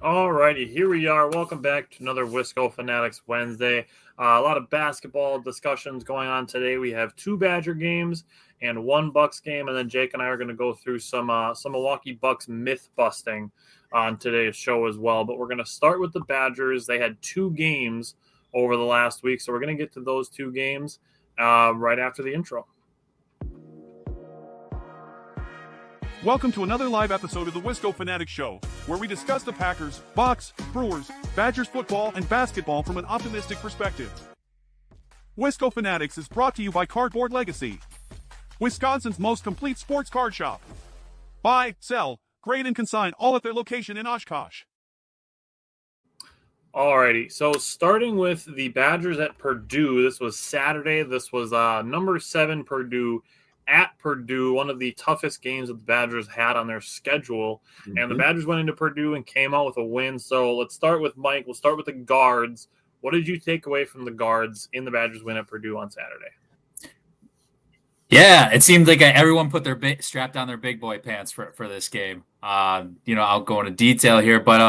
Alrighty, here we are. Welcome back to another Wisco Fanatics Wednesday. A lot of basketball discussions going on today. We have two Badger games and one Bucks game, and then Jake and I are going to go through some Milwaukee Bucks myth busting on today's show as well. But we're going to start with the Badgers. They had two games over the last week, so we're going to get to those two games right after the intro. Welcome to another live episode of the Wisco Fanatics Show, where we discuss the Packers, Bucks, Brewers, Badgers football, and basketball from an optimistic perspective. Wisco Fanatics is brought to you by Cardboard Legacy, Wisconsin's most complete sports card shop. Buy, sell, grade, and consign all at their location in Oshkosh. Alrighty, so starting with the Badgers at Purdue, this was Saturday. This was number 7 Purdue at Purdue, one of the toughest games that the Badgers had on their schedule. Mm-hmm. And the Badgers went into Purdue and came out with a win. So let's start with Mike. We'll start with the guards. What did you take away from the guards in the Badgers win at Purdue on Saturday? Yeah, it seemed like everyone put their strapped on their big boy pants for this game. I'll go into detail here, but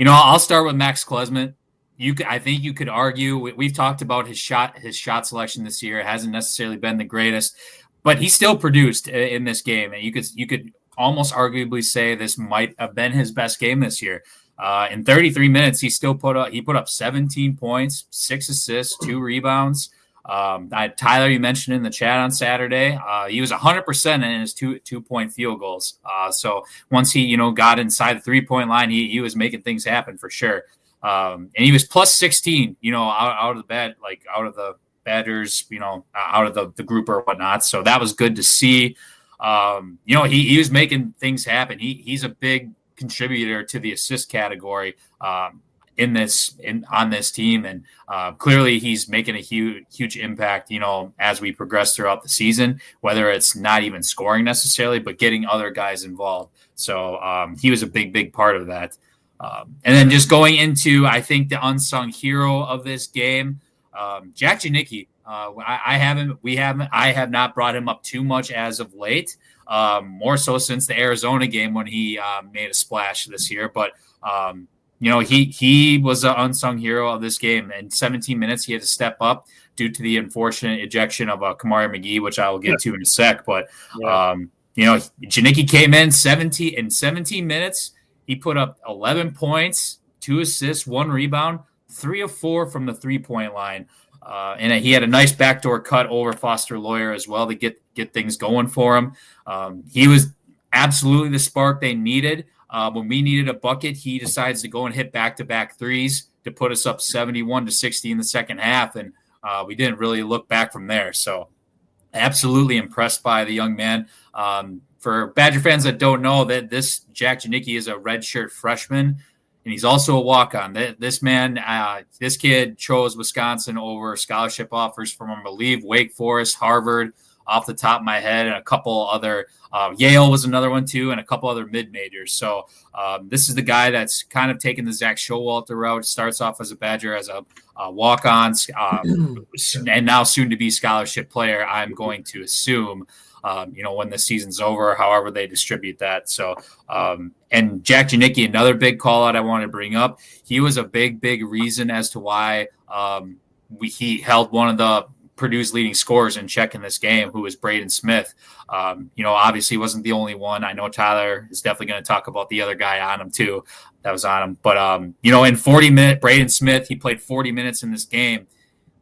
I'll start with Max Klesmit. I think you could argue we've talked about his shot selection this year. It hasn't necessarily been the greatest, but he still produced in this game, and you could almost arguably say this might have been his best game this year. In 33 minutes, he put up 17 points, 6 assists, 2 rebounds. Tyler, you mentioned in the chat on Saturday, he was 100% in his two-point field goals. So once he got inside the 3-point line, he was making things happen for sure. And he was plus 16, out of the Badgers, out of the group or whatnot. So that was good to see. He was making things happen. He's a big contributor to the assist category on this team, and clearly he's making a huge impact. As we progress throughout the season, whether it's not even scoring necessarily, but getting other guys involved. So he was a big part of that. And then just going into, I think, the unsung hero of this game. Jack Janicki, I have not brought him up too much as of late, more so since the Arizona game when he made a splash this year. But he was an unsung hero of this game. In 17 minutes, he had to step up due to the unfortunate ejection of Kamari McGee, which I will get to in a sec. But Janicki came in 17 minutes. He put up 11 points, 2 assists, 1 rebound, 3 of 4 from the 3-point line. And he had a nice backdoor cut over Foster Loyer as well to get things going for him. He was absolutely the spark they needed. When we needed a bucket, he decides to go and hit back-to-back threes to put us up 71-60 in the second half. And we didn't really look back from there. So absolutely impressed by the young man. For Badger fans that don't know, that this Jack Janicki is a redshirt freshman, and he's also a walk-on. This kid chose Wisconsin over scholarship offers from, I believe, Wake Forest, Harvard, off the top of my head, and a couple other. Yale was another one too, and a couple other mid-majors. So this is the guy that's kind of taken the Zach Showalter route. Starts off as a Badger, as a walk-on, and now soon to be scholarship player. I'm going to assume. When the season's over, however they distribute that. So, and Jack Janicki, another big call out I want to bring up. He was a big reason as to why he held one of the Purdue's leading scorers in check in this game, who was Braden Smith. Obviously wasn't the only one. I know Tyler is definitely going to talk about the other guy on him too. That was on him. But, in 40 minutes, Braden Smith, he played 40 minutes in this game.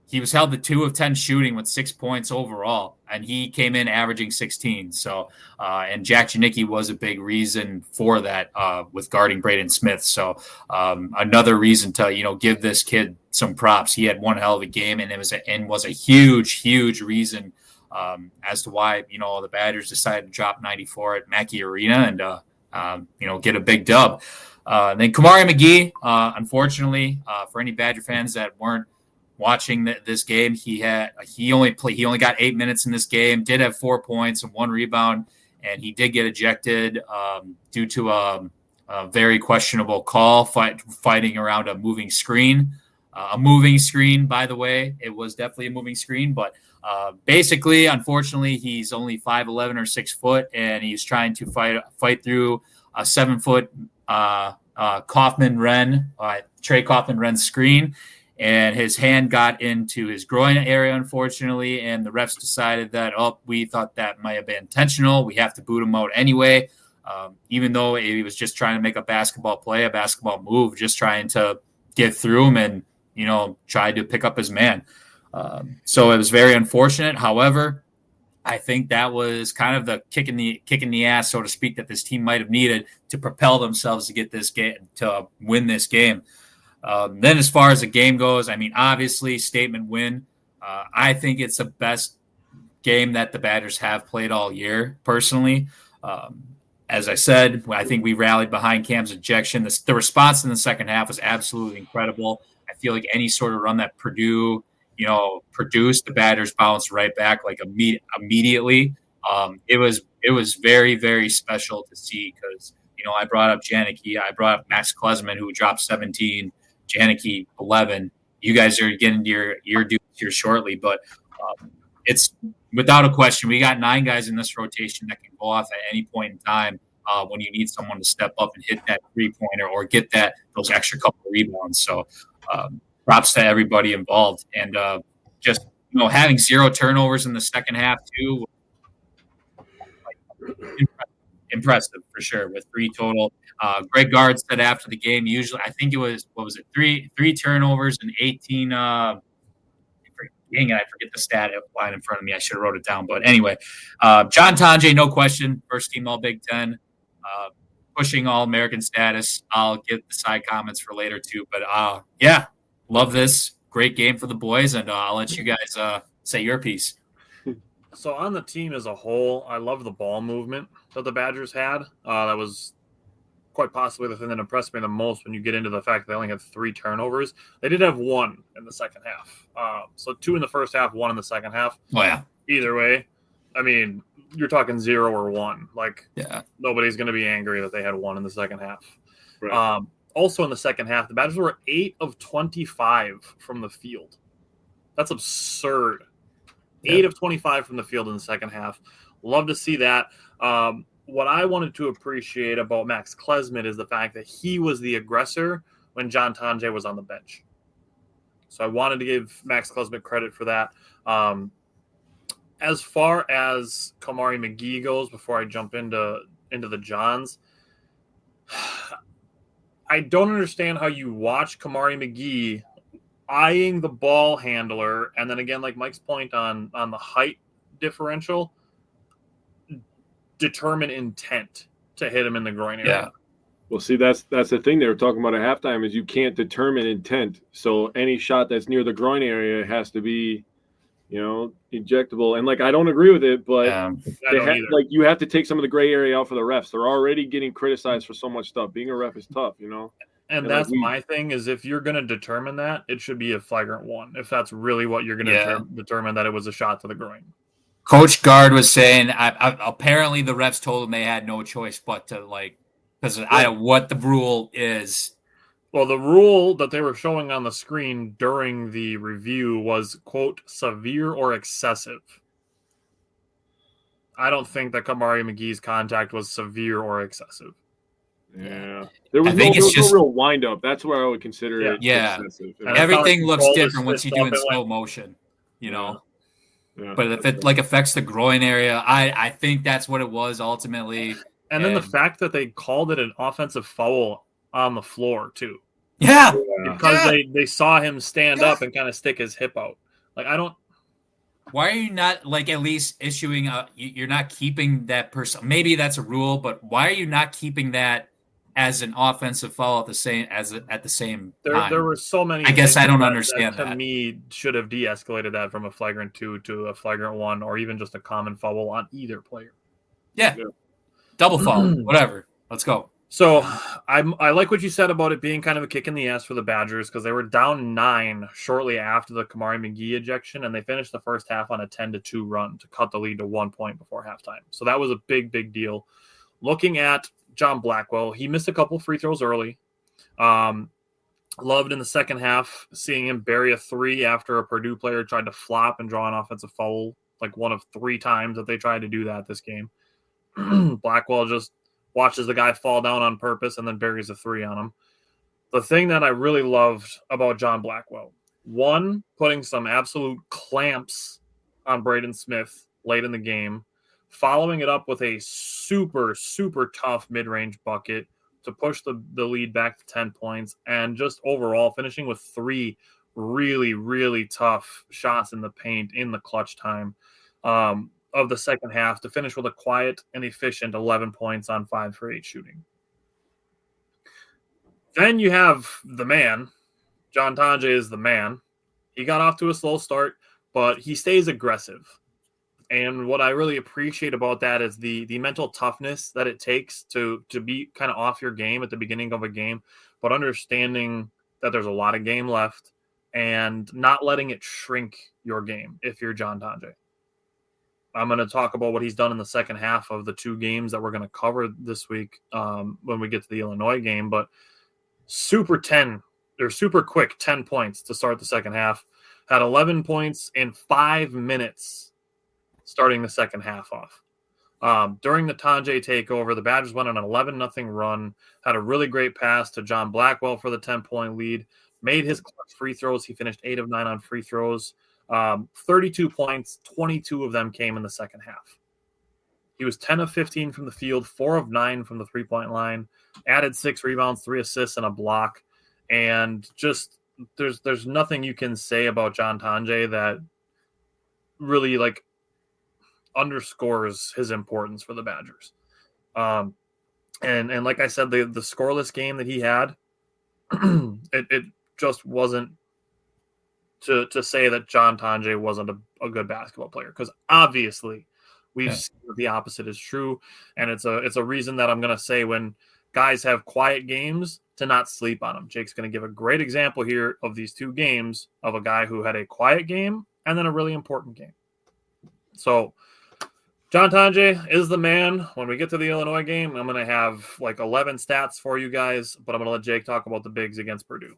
He was held to 2 of 10 shooting with 6 points overall, and he came in averaging 16. So, and Jack Janicki was a big reason for that with guarding Braden Smith. So, another reason to give this kid some props. He had one hell of a game, and it was a huge reason as to why the Badgers decided to drop 94 at Mackey Arena and get a big dub. Then Kamari McGee, unfortunately, for any Badger fans that weren't watching this game, he only got 8 minutes in this game, did have 4 points and 1 rebound, and he did get ejected due to a very questionable call, fighting around a moving screen. By the way, it was definitely a moving screen, but basically, unfortunately, he's only 5'11" or 6 foot, and he's trying to fight through a 7 foot Trey Kaufman-Wren's screen, and his hand got into his groin area, unfortunately, and the refs decided that, we thought that might have been intentional. We have to boot him out anyway, even though he was just trying to make a basketball play, a basketball move, just trying to get through him and, try to pick up his man. So it was very unfortunate. However, I think that was kind of the kick in the ass, so to speak, that this team might have needed to propel themselves to get this game, to win this game. Then as far as the game goes, obviously statement win. I think it's the best game that the Badgers have played all year, personally. As I said, I think we rallied behind Cam's ejection. The response in the second half was absolutely incredible. I feel like any sort of run that Purdue produced, the Badgers bounced right back like immediately. It was very, very special to see because, I brought up Janicki, I brought up Max Klesman, who dropped 17, Janicki 11. You guys are getting to your dudes here shortly, but it's without a question, we got 9 guys in this rotation that can go off at any point in time when you need someone to step up and hit that 3-pointer or get those extra couple of rebounds. So props to everybody involved, and just having 0 turnovers in the second half too. Impressive for sure with 3 total. Greg Gard said after the game, usually I think it was, three turnovers and 18. Dang it, I forget the stat line in front of me. I should have wrote it down. But anyway, John Tonje, no question, first team All Big Ten, pushing All-American status. I'll get the side comments for later too. But yeah, love this. Great game for the boys, and I'll let you guys say your piece. So on the team as a whole, I love the ball movement that the Badgers had. That was quite possibly the thing that impressed me the most when you get into the fact that they only had 3 turnovers. They did have 1 in the second half. So 2 in the first half, 1 in the second half. Oh, yeah. Either way, you're talking 0 or 1. Yeah. Nobody's going to be angry that they had 1 in the second half. Right. Also in the second half, the Badgers were 8 of 25 from the field. That's absurd. 8 of 25 from the field in the second half. Love to see that. What I wanted to appreciate about Max Klesman is the fact that he was the aggressor when John Tonje was on the bench. So I wanted to give Max Klesman credit for that. As far as Kamari McGee goes, before I jump into the Johns, I don't understand how you watch Kamari McGee eyeing the ball handler, and then again, like Mike's point on the height differential, determine intent to hit him in the groin area. Yeah. Well, see, that's the thing they were talking about at halftime is you can't determine intent. So any shot that's near the groin area has to be, ejectable. And I don't agree with it, but you have to take some of the gray area out for the refs. They're already getting criticized for so much stuff. Being a ref is tough, And that's my thing is if you're going to determine that, it should be a flagrant 1. If that's really what you're going to determine that it was a shot to the groin. Coach Gard was saying apparently the refs told him they had no choice but to because I don't know what the rule is. Well, the rule that they were showing on the screen during the review was, quote, severe or excessive. I don't think that Kamari McGee's contact was severe or excessive. Yeah. There was no real wind-up. That's where I would consider it excessive. Everything looks different once you do it in slow motion, Yeah. But if it affects the groin area, I think that's what it was ultimately. And then the fact that they called it an offensive foul on the floor too. Yeah. Because they saw him stand up and kind of stick his hip out. Why are you not at least issuing you're not keeping that person? Maybe that's a rule, but why are you not keeping that as an offensive foul at the same time? There were so many. I guess I don't understand that. To me, should have de-escalated that from a flagrant 2 to a flagrant 1, or even just a common foul on either player. Yeah. Double foul, whatever. Let's go. So I like what you said about it being kind of a kick in the ass for the Badgers because they were down 9 shortly after the Kamari McGee ejection, and they finished the first half on a 10-2 run to cut the lead to 1 point before halftime. So that was a big, big deal. Looking at John Blackwell, he missed a couple free throws early. Loved in the second half seeing him bury a 3 after a Purdue player tried to flop and draw an offensive foul, one of 3 times that they tried to do that this game. Blackwell just watches the guy fall down on purpose, and then buries a 3 on him. The thing that I really loved about John Blackwell, one, putting some absolute clamps on Braden Smith late in the game, following it up with a super, super tough mid-range bucket to push the lead back to 10 points, and just overall finishing with 3 really, really tough shots in the paint in the clutch time of the second half to finish with a quiet and efficient 11 points on 5 for 8 shooting. Then you have the man. John Tonje is the man. He got off to a slow start, but he stays aggressive. And what I really appreciate about that is the mental toughness that it takes to be kind of off your game at the beginning of a game, but understanding that there's a lot of game left and not letting it shrink your game if you're John Tonje. I'm going to talk about what he's done in the second half of the 2 games that we're going to cover this week when we get to the Illinois game, but super quick 10 points to start the second half. Had 11 points in 5 minutes starting the second half off. During the Tonje takeover, the Badgers went on an 11-0 run, had a really great pass to John Blackwell for the 10-point lead, made his clutch free throws. He finished 8 of 9 on free throws. 32 points, 22 of them came in the second half. He was 10 of 15 from the field, 4 of 9 from the three-point line, added 6 rebounds, 3 assists, and a block. And just there's nothing you can say about John Tonje that really underscores his importance for the Badgers. And like I said, the scoreless game that he had, it just wasn't to say that John Tonje wasn't a good basketball player, because obviously we've seen that the opposite is true, and it's a reason that I'm going to say when guys have quiet games to not sleep on them. Jake's going to give a great example here of these 2 games of a guy who had a quiet game and then a really important game. So John Tonje is the man. When we get to the Illinois game, I'm going to have 11 stats for you guys, but I'm going to let Jake talk about the bigs against Purdue.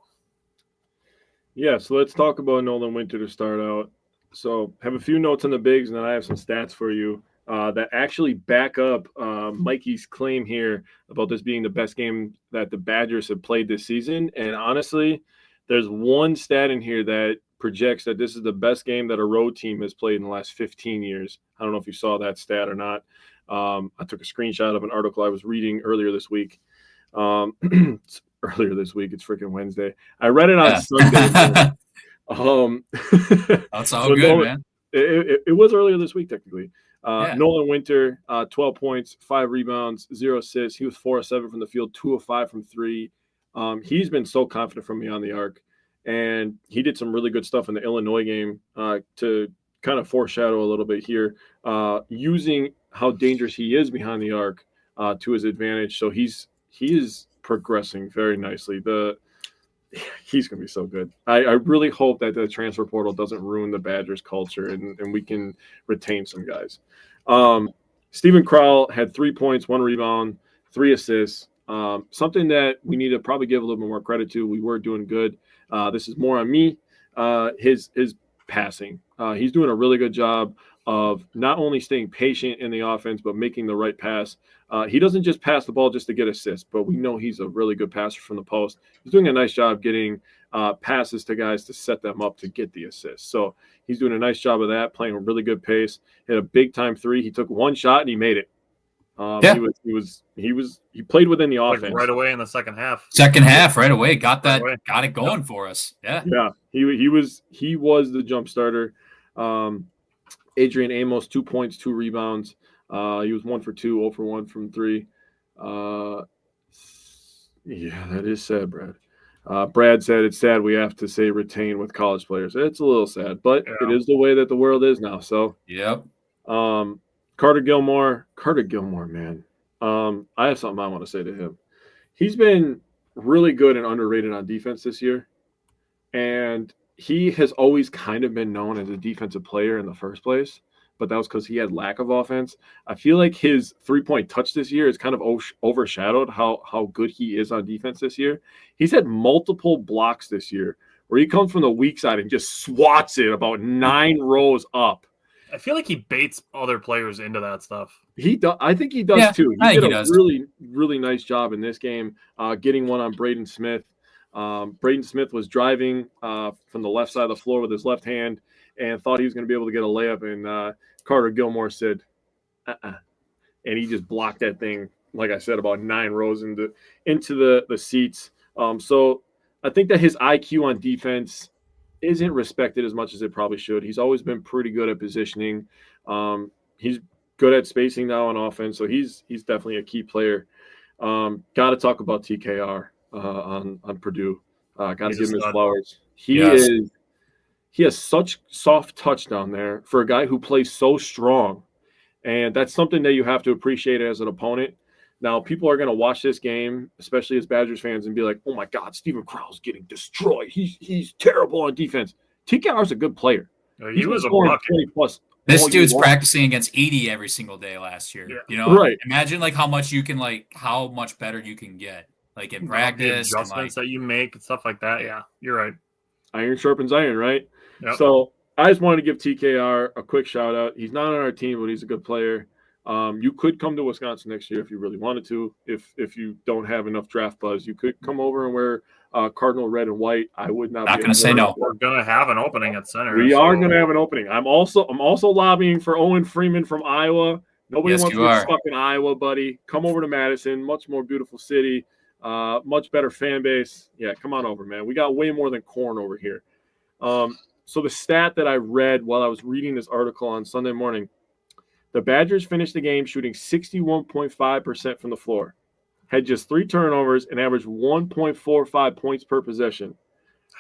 Yeah, so let's talk about Nolan Winter to start out. So have a few notes on the bigs, and then I have some stats for you that actually back up Mikey's claim here about this being the best game that the Badgers have played this season. And honestly, there's one stat in here that projects that this is the best game that a road team has played in the last 15 years. I don't know if you saw that stat or not. I took a screenshot of an article I was reading earlier this week. It's freaking Wednesday. I read it on Sunday. That's all good, man. It was earlier this week, technically. Nolan Winter, 12 points, 5 rebounds, 0 assists. He was 4 of 7 from the field, 2 of 5 from 3. He's been so confident from beyond the arc, and he did some really good stuff in the Illinois game to kind of foreshadow a little bit here, using how dangerous he is behind the arc to his advantage. So he is progressing very nicely. He's going to be so good. I really hope that the transfer portal doesn't ruin the Badgers culture and we can retain some guys. Steven Crowell had 3 points, 1 rebound, 3 assists. Something that we need to probably give a little bit more credit to. We were doing good. This is more on me. His passing. He's doing a really good job of not only staying patient in the offense, but making the right pass. He doesn't just pass the ball just to get assists, but we know he's a really good passer from the post. He's doing a nice job getting passes to guys to set them up to get the assist. So he's doing a nice job of that, playing a really good pace. Hit a big time 3. He took 1 shot and he made it. He played within the offense right away in the second half. Right away, got it going for us. Yeah. He was the jump starter. Adrian Amos, 2 points, 2 rebounds. He was 1 for 2, 0 for 1 from 3. That is sad, Brad. Brad said it's sad we have to say retain with college players. It's a little sad, but it is the way that the world is now. So, yep. Carter Gilmore, man. I have something I want to say to him. He's been really good and underrated on defense this year, and he has always kind of been known as a defensive player in the first place, but that was because he had lack of offense. I feel like his 3-point touch this year is kind of overshadowed how good he is on defense this year. He's had multiple blocks this year where he comes from the weak side and just swats it about 9 rows up. I feel like he baits other players into that stuff. I think he does too. He did a does. really, really nice job in this game, getting one on Braden Smith. Braden Smith was driving from the left side of the floor with his left hand and thought he was going to be able to get a layup. And Carter Gilmore said, and he just blocked that thing, like I said, about 9 rows into the seats. So I think that his IQ on defense isn't respected as much as it probably should. He's always been pretty good at positioning. He's good at spacing now on offense, so he's definitely a key player. Got to talk about TKR on Purdue. Got to give him his flowers. He has such soft touch down there for a guy who plays so strong, and that's something that you have to appreciate as an opponent. Now, people are going to watch this game, especially as Badgers fans, and be like, "Oh my God, Steven Crowell's getting destroyed. He's terrible on defense." TKR's a good player. He was a bucket. 20+ This dude's practicing against 80 every single day last year. Yeah. You know, right? Imagine like how much better you can get, like in practice, the adjustments that you make and stuff like that. Yeah, you're right. Iron sharpens iron, right? Yep. So I just wanted to give TKR a quick shout out. He's not on our team, but he's a good player. You could come to Wisconsin next year if you really wanted to. If you don't have enough draft buzz, you could come over and wear Cardinal red and white. I would not going to say no. We're going to have an opening at center. We are going to have an opening. I'm also lobbying for Owen Freeman from Iowa. Nobody wants to be stuck in Iowa, buddy. Come over to Madison, much more beautiful city, much better fan base. Yeah, come on over, man. We got way more than corn over here. So the stat that I read while I was reading this article on Sunday morning, the Badgers finished the game shooting 61.5% from the floor, had just 3 turnovers, and averaged 1.45 points per possession.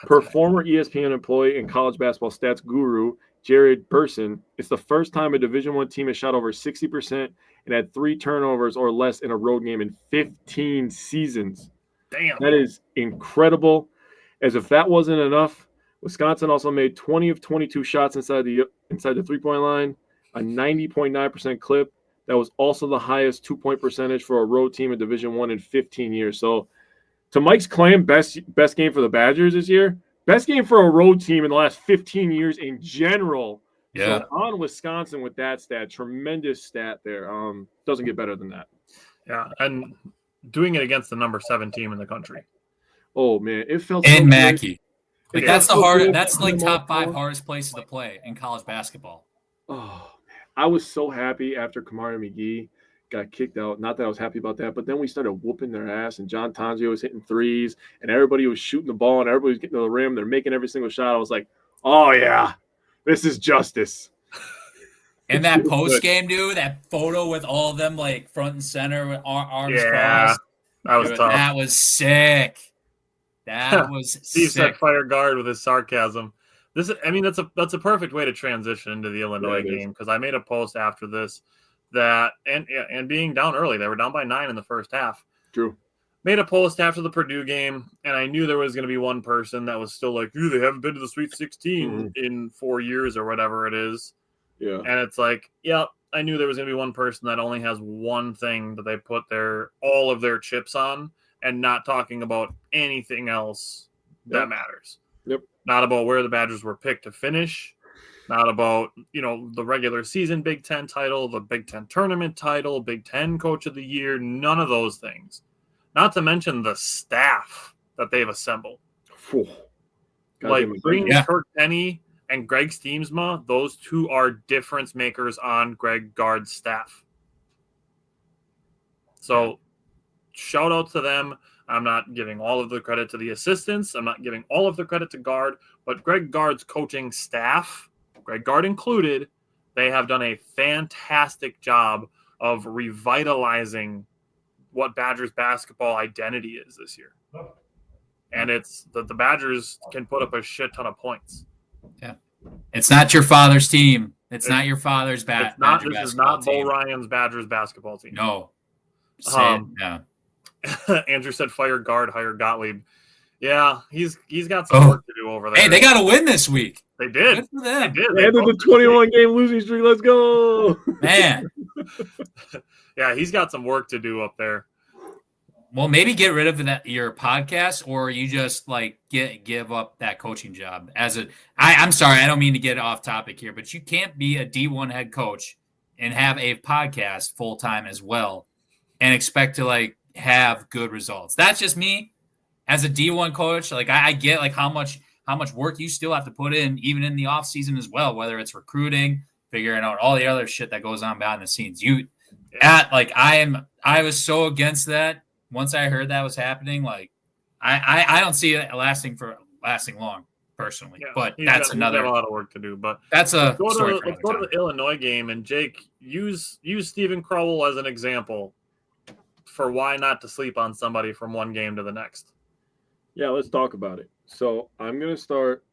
Per former ESPN employee and college basketball stats guru Jared Burson, it's the first time a Division I team has shot over 60% and had 3 turnovers or less in a road game in 15 seasons. Damn. That is incredible. As if that wasn't enough, Wisconsin also made 20 of 22 shots inside the 3-point line, a 90.9% clip. That was also the highest 2-point percentage for a road team in Division I in 15 years. So, to Mike's claim, best game for the Badgers this year, best game for a road team in the last 15 years in general. Yeah. So on Wisconsin with that stat, tremendous stat there. Doesn't get better than that. Yeah, and doing it against the number 7 team in the country. Oh man, it felt in so Mackey. Like that's the hardest. That's like top 5 hardest places to play in college basketball. Oh. I was so happy after Kamari McGee got kicked out. Not that I was happy about that, but then we started whooping their ass, and John Tonzio was hitting threes, and everybody was shooting the ball, and everybody was getting to the rim. They're making every single shot. I was like, oh, yeah, this is justice. And that post game, dude, that photo with all of them like front and center with arms crossed. That was tough. That was sick. That was Steve sick. said fire guard with his sarcasm. That's a perfect way to transition into the Illinois game, because I made a post after this that and being down early, they were down by 9 in the first half. True. Made a post after the Purdue game, and I knew there was going to be one person that was still like, "Ooh, they haven't been to the Sweet 16 in 4 years or whatever it is." Yeah. And it's like, yeah, I knew there was going to be one person that only has one thing that they put all of their chips on, and not talking about anything else that matters. Yep. Not about where the Badgers were picked to finish, not about, the regular season Big Ten title, the Big Ten tournament title, Big Ten Coach of the Year, none of those things. Not to mention the staff that they've assembled. Like bringing Kirk Penny and Greg Steemsma, those 2 are difference makers on Greg Gard's staff. So shout out to them. I'm not giving all of the credit to the assistants. I'm not giving all of the credit to Gard, but Greg Gard's coaching staff, Greg Gard included, they have done a fantastic job of revitalizing what Badgers basketball identity is this year. And it's that the Badgers can put up a shit ton of points. Yeah. It's not your father's team. It's not your father's Badger basketball This is not team. Bo Ryan's Badgers basketball team. No. Yeah. Andrew said fire Gard, hire Gottlieb. Yeah, he's got some work to do over there. Hey, they got to win this week. They did. Good for them. They did. They ended the 21-game losing streak. Let's go. Man. Yeah, he's got some work to do up there. Well, maybe get rid of your podcast, or you just like give up that coaching job. I'm sorry, I don't mean to get off topic here, but you can't be a D1 head coach and have a podcast full time as well, and expect to like have good results. That's just me as a D1 coach. Like I get like how much work you still have to put in, even in the off season as well, whether it's recruiting, figuring out all the other shit that goes on behind the scenes. I was so against that. Once I heard that was happening, like I don't see it lasting long personally. Yeah, but that's a lot of work to do. But that's a let's go to the Illinois game, and Jake, use Steven Crowell as an example for why not to sleep on somebody from one game to the next. Yeah, let's talk about it. So I'm going to start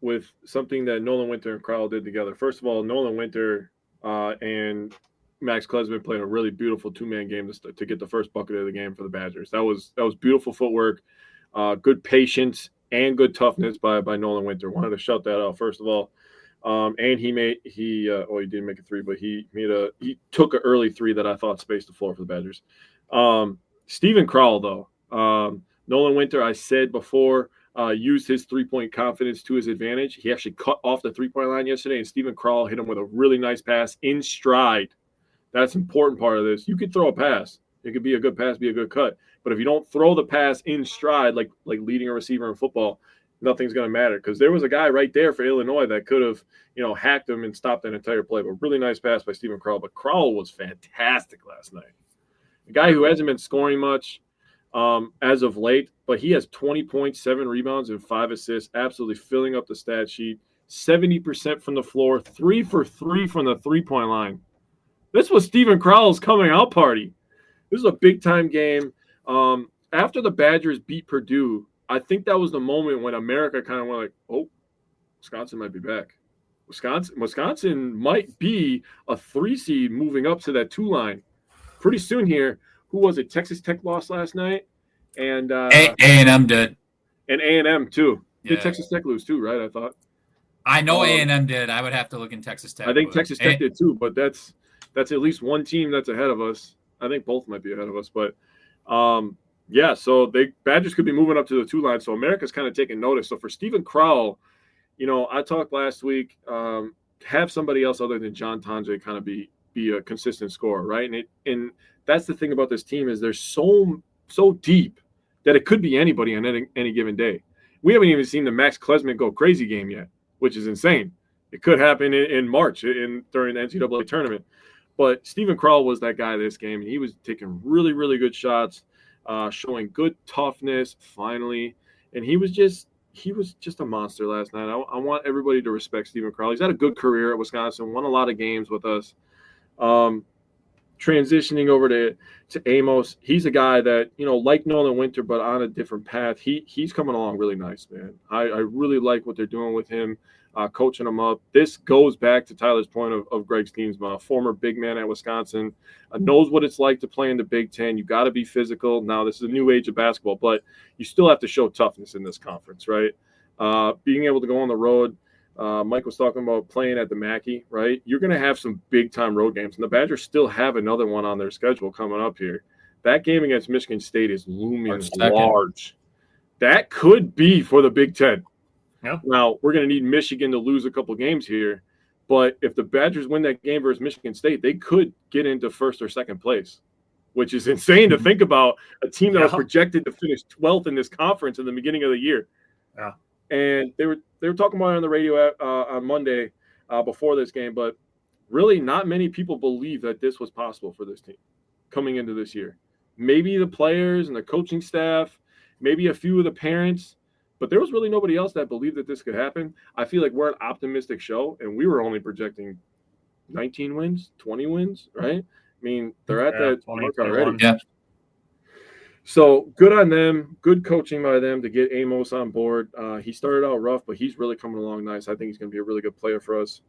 with something that Nolan Winter and Crowell did together. First of all, Nolan Winter and Max Klesmit played a really beautiful two-man game to get the first bucket of the game for the Badgers. That was beautiful footwork, good patience, and good toughness by Nolan Winter. Wanted to shout that out first of all. And he didn't make a three, but he took an early three that I thought spaced the floor for the Badgers. Steven Crowell though, Nolan Winter, I said before, used his three-point confidence to his advantage. He actually cut off the three-point line yesterday, and Steven Crowell hit him with a really nice pass in stride. That's an important part of this. You could throw a pass. It could be a good pass, be a good cut. But if you don't throw the pass in stride, like leading a receiver in football, nothing's going to matter. Because there was a guy right there for Illinois that could have, hacked him and stopped that entire play. But really nice pass by Steven Crowell. But Crowell was fantastic last night. A guy who hasn't been scoring much as of late, but he has 20 points, 7 rebounds, and 5 assists, absolutely filling up the stat sheet. 70% from the floor, 3 for 3 from the three-point line. This was Steven Crowell's coming out party. This is a big-time game. After the Badgers beat Purdue, I think that was the moment when America kind of went like, oh, Wisconsin might be back. Wisconsin might be a 3 seed moving up to that 2 line. Pretty soon here, who was it? Texas Tech lost last night. And A&M did. And A&M too. Yeah. Did Texas Tech lose too, right? I thought. I know A&M did. I would have to look in Texas Tech. I think Texas Tech did too, but that's at least one team that's ahead of us. I think both might be ahead of us, but so Badgers could be moving up to the 2 line. So America's kind of taking notice. So for Steven Crowell, I talked last week, have somebody else other than John Tonje kind of be a consistent scorer, right? And that's the thing about this team is they're so deep that it could be anybody on any given day. We haven't even seen the Max Klesmit go crazy game yet, which is insane. It could happen in March during the NCAA tournament. But Steven Crowell was that guy this game, and he was taking really, really good shots, showing good toughness finally. And he was just a monster last night. I want everybody to respect Steven Crowell. He's had a good career at Wisconsin, won a lot of games with us. Transitioning over to Amos, he's a guy that, like Nolan Winter, but on a different path. He's coming along really nice, man. I really like what they're doing with him, coaching him up. This goes back to Tyler's point of Greg Steensma, a former big man at Wisconsin, knows what it's like to play in the Big Ten. You got to be physical. Now, this is a new age of basketball, but you still have to show toughness in this conference, right? Being able to go on the road. Mike was talking about playing at the Mackey, right? You're going to have some big-time road games, and the Badgers still have another one on their schedule coming up here. That game against Michigan State is looming large. That could be for the Big Ten. Yeah. Now, we're going to need Michigan to lose a couple games here, but if the Badgers win that game versus Michigan State, they could get into first or second place, which is insane to think about a team that was projected to finish 12th in this conference in the beginning of the year. Yeah. And they were talking about it on the radio on Monday before this game, but really not many people believe that this was possible for this team coming into this year. Maybe the players and the coaching staff, maybe a few of the parents, but there was really nobody else that believed that this could happen. I feel like we're an optimistic show, and we were only projecting 19 wins, 20 wins, right? I mean, they're at that mark already. Yeah. So good on them. Good coaching by them to get Amos on board. He started out rough, but he's really coming along nice. I think he's going to be a really good player for us.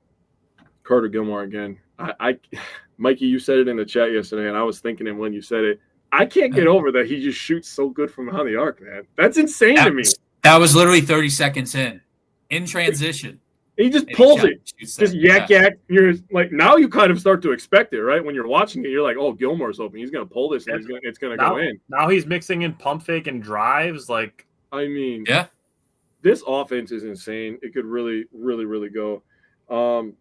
Carter Gilmore again. Mikey, you said it in the chat yesterday, and I was thinking it when you said it. I can't get over that he just shoots so good from behind the arc, man. That's insane to me. That was literally 30 seconds in transition. He just pulls it. Just yak. You're like, now you kind of start to expect it, right? When you're watching it, you're like, oh, Gilmore's open. He's going to pull this, and it's going to go in. Now he's mixing in pump fake and drives. Like, I mean, yeah, this offense is insane. It could really, really, really go. I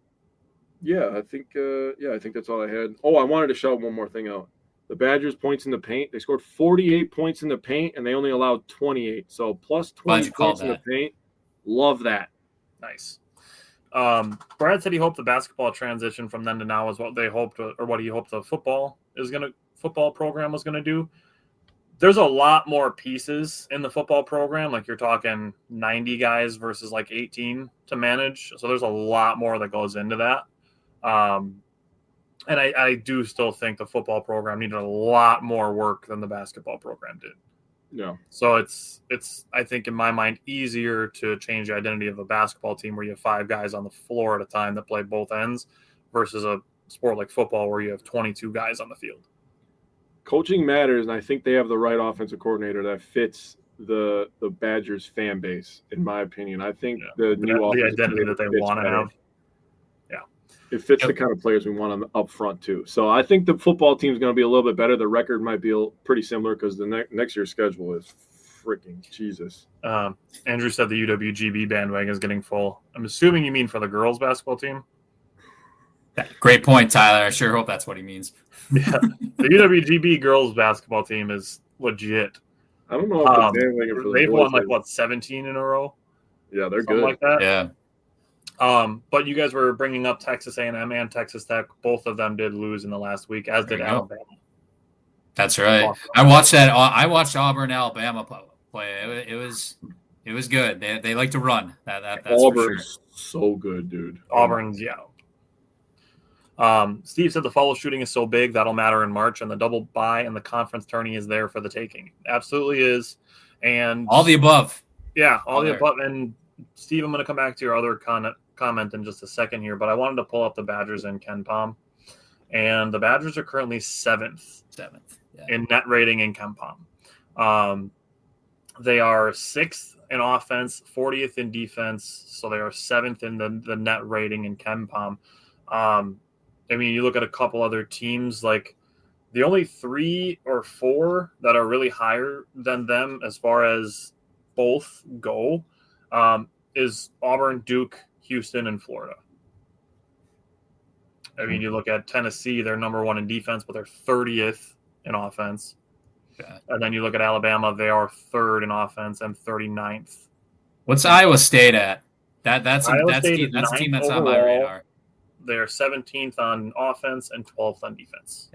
think that's all I had. Oh, I wanted to shout one more thing out. The Badgers points in the paint. They scored 48 points in the paint, and they only allowed 28. So plus 20 points in the paint. Love that. Nice. Brad said he hoped the basketball transition from then to now is what they hoped, or what he hoped the football program was gonna do. There's a lot more pieces in the football program. Like, you're talking 90 guys versus like 18 to manage. So there's a lot more that goes into that. And I do still think the football program needed a lot more work than the basketball program did. Yeah. So it's I think in my mind easier to change the identity of a basketball team where you have 5 guys on the floor at a time that play both ends versus a sport like football where you have 22 guys on the field. Coaching matters, and I think they have the right offensive coordinator that fits the Badgers fan base, in my opinion. I think the identity that they want to have. Yeah. It fits the kind of players we want up front too. So I think the football team is going to be a little bit better. The record might be pretty similar because the next year's schedule is freaking Jesus. Andrew said the UWGB bandwagon is getting full. I'm assuming you mean for the girls basketball team. Great point, Tyler. I sure hope that's what he means. Yeah, the UWGB girls basketball team is legit. I don't know if they've won 17 in a row. Yeah, they're something good. Like that. Yeah. But you guys were bringing up Texas A&M and Texas Tech. Both of them did lose in the last week, as did Alabama. That's right. I watched that. I watched Auburn, Alabama play. It was good. They like to run. That's Auburn's so good, dude. Auburn's Steve said the follow shooting is so big that'll matter in March, and the double bye and the conference tourney is there for the taking. Absolutely is, and all the above. Yeah, all the above. And Steve, I'm going to come back to your other comment in just a second here, but I wanted to pull up the Badgers in KenPom, and the Badgers are currently seventh in net rating in KenPom. They are 6th in offense, 40th in defense, so they are 7th in the net rating in KenPom. I mean, you look at a couple other teams, like the only 3 or 4 that are really higher than them as far as both go is Auburn, Duke, Houston, and Florida. I mean, you look at Tennessee, they're number 1 in defense, but they're 30th in offense. Yeah. And then you look at Alabama, they are 3rd in offense and 39th. What's Iowa State at? That's a team that's on my radar. They're 17th on offense and 12th on defense.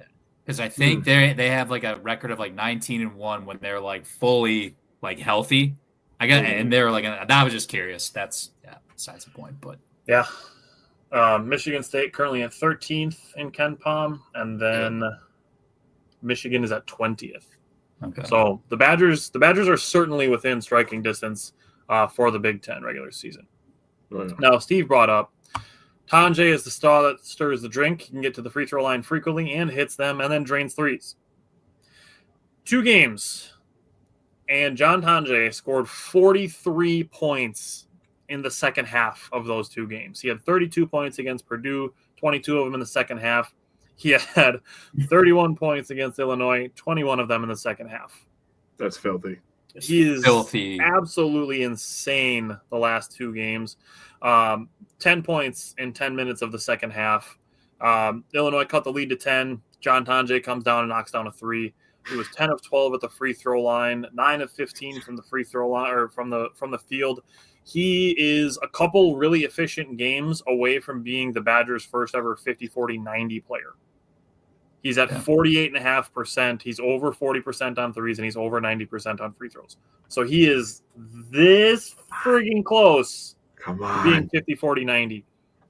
Because I think they have like a record of like 19-1 when they're like fully like healthy. And they're like, I was just curious. That's besides the point, but yeah. Michigan State currently at 13th in KenPom, and then Michigan is at 20th. Okay. So the Badgers are certainly within striking distance for the Big Ten regular season. Oh, yeah. Now, Steve brought up Tonje is the star that stirs the drink. He can get to the free throw line frequently and hits them and then drains threes. 2 games, and John Tonje scored 43 points in the second half of those 2 games. He had 32 points against Purdue, 22 of them in the second half. He had 31 points against Illinois, 21 of them in the second half. That's filthy. He is filthy. Absolutely insane the last 2 games. 10 points in 10 minutes of the second half. Illinois cut the lead to 10. John Tonje comes down and knocks down a 3. He was 10 of 12 at the free throw line, 9 of 15 from the free throw line or from the field. He is a couple really efficient games away from being the Badgers' first ever 50-40-90 player. He's at 48.5%. He's over 40% on threes, and he's over 90% on free throws. So he is this friggin' close to being 50-40-90.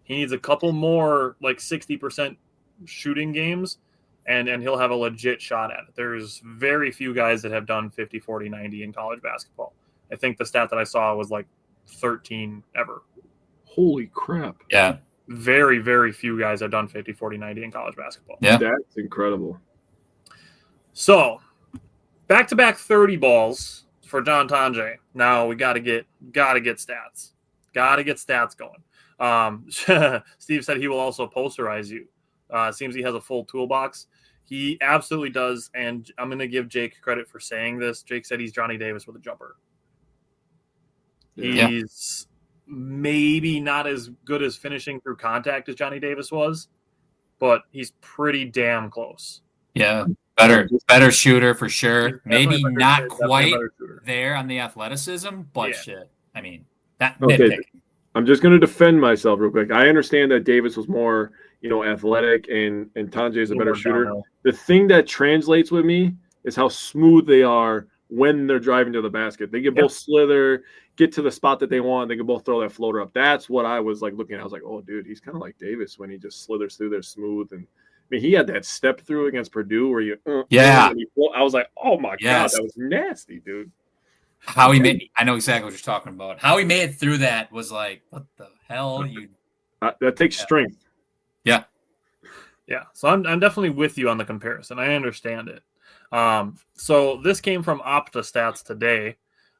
He needs a couple more like 60% shooting games, and he'll have a legit shot at it. There's very few guys that have done 50-40-90 in college basketball. I think the stat that I saw was like 13 ever. Holy crap. Yeah. Very, very few guys have done 50-40-90 in college basketball. Yeah. That's incredible. So, back-to-back 30 balls for John Tonje. Now we got to get stats. Got to get stats going. Steve said he will also posterize you. Seems he has a full toolbox. He absolutely does, and I'm going to give Jake credit for saying this. Jake said he's Johnny Davis with a jumper. Yeah. He's maybe not as good as finishing through contact as Johnny Davis was, but he's pretty damn close. Yeah, better shooter for sure. Maybe not shooter, quite there on the athleticism, but shit. I mean, that okay. I'm just going to defend myself real quick. I understand that Davis was more, athletic and Tonje is a better shooter. Downhill. The thing that translates with me is how smooth they are when they're driving to the basket. They can both slither, get to the spot that they want. They can both throw that floater up. That's what I was like looking at. I was like, oh, dude, he's kind of like Davis when he just slithers through there smooth. And I mean, he had that step through against Purdue where I was like, oh my God, that was nasty, dude. How he made, I know exactly what you're talking about. How he made it through that was like, what the hell? That takes strength. Yeah. Yeah. So I'm definitely with you on the comparison. I understand it. So this came from Opta Stats today.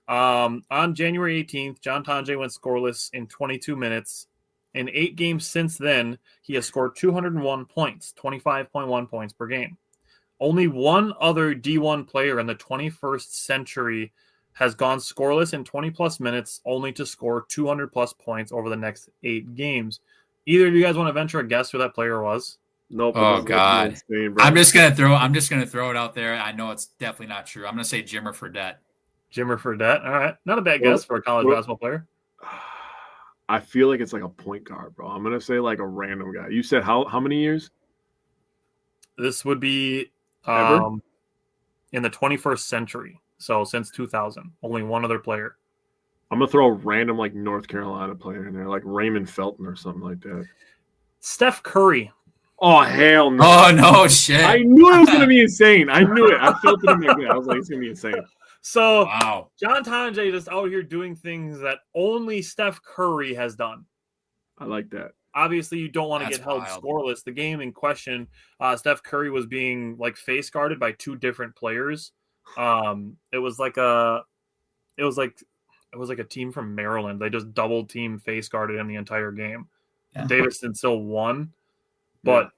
On January 18th, John Tonje went scoreless in 22 minutes. In 8 games since then, he has scored 201 points, 25.1 points per game. Only one other D1 player in the 21st century has gone scoreless in 20-plus minutes, only to score 200-plus points over the next 8 games. Either of you guys want to venture a guess who that player was? Nope. Oh God. Insane, I'm just gonna throw it out there. I know it's definitely not true. I'm gonna say Jimmer Fredette. Jimmer Fredette. All right. Not a bad guess for a college basketball player. I feel like it's like a point guard, bro. I'm gonna say like a random guy. You said how many years? This would be in the 21st century. So since 2000, only one other player. I'm gonna throw a random like North Carolina player in there, like Raymond Felton or something like that. Steph Curry. Oh hell no! Oh no, shit! I knew it was gonna be insane. I knew it. I felt it in my gut. I was like, it's gonna be insane. So wow, John Tonje just out here doing things that only Steph Curry has done. I like that. Obviously, you don't want to get held scoreless. The game in question, Steph Curry was being like face guarded by 2 different players. It was like a team from Maryland. They just double team face guarded him the entire game. Yeah. Davidson still won, but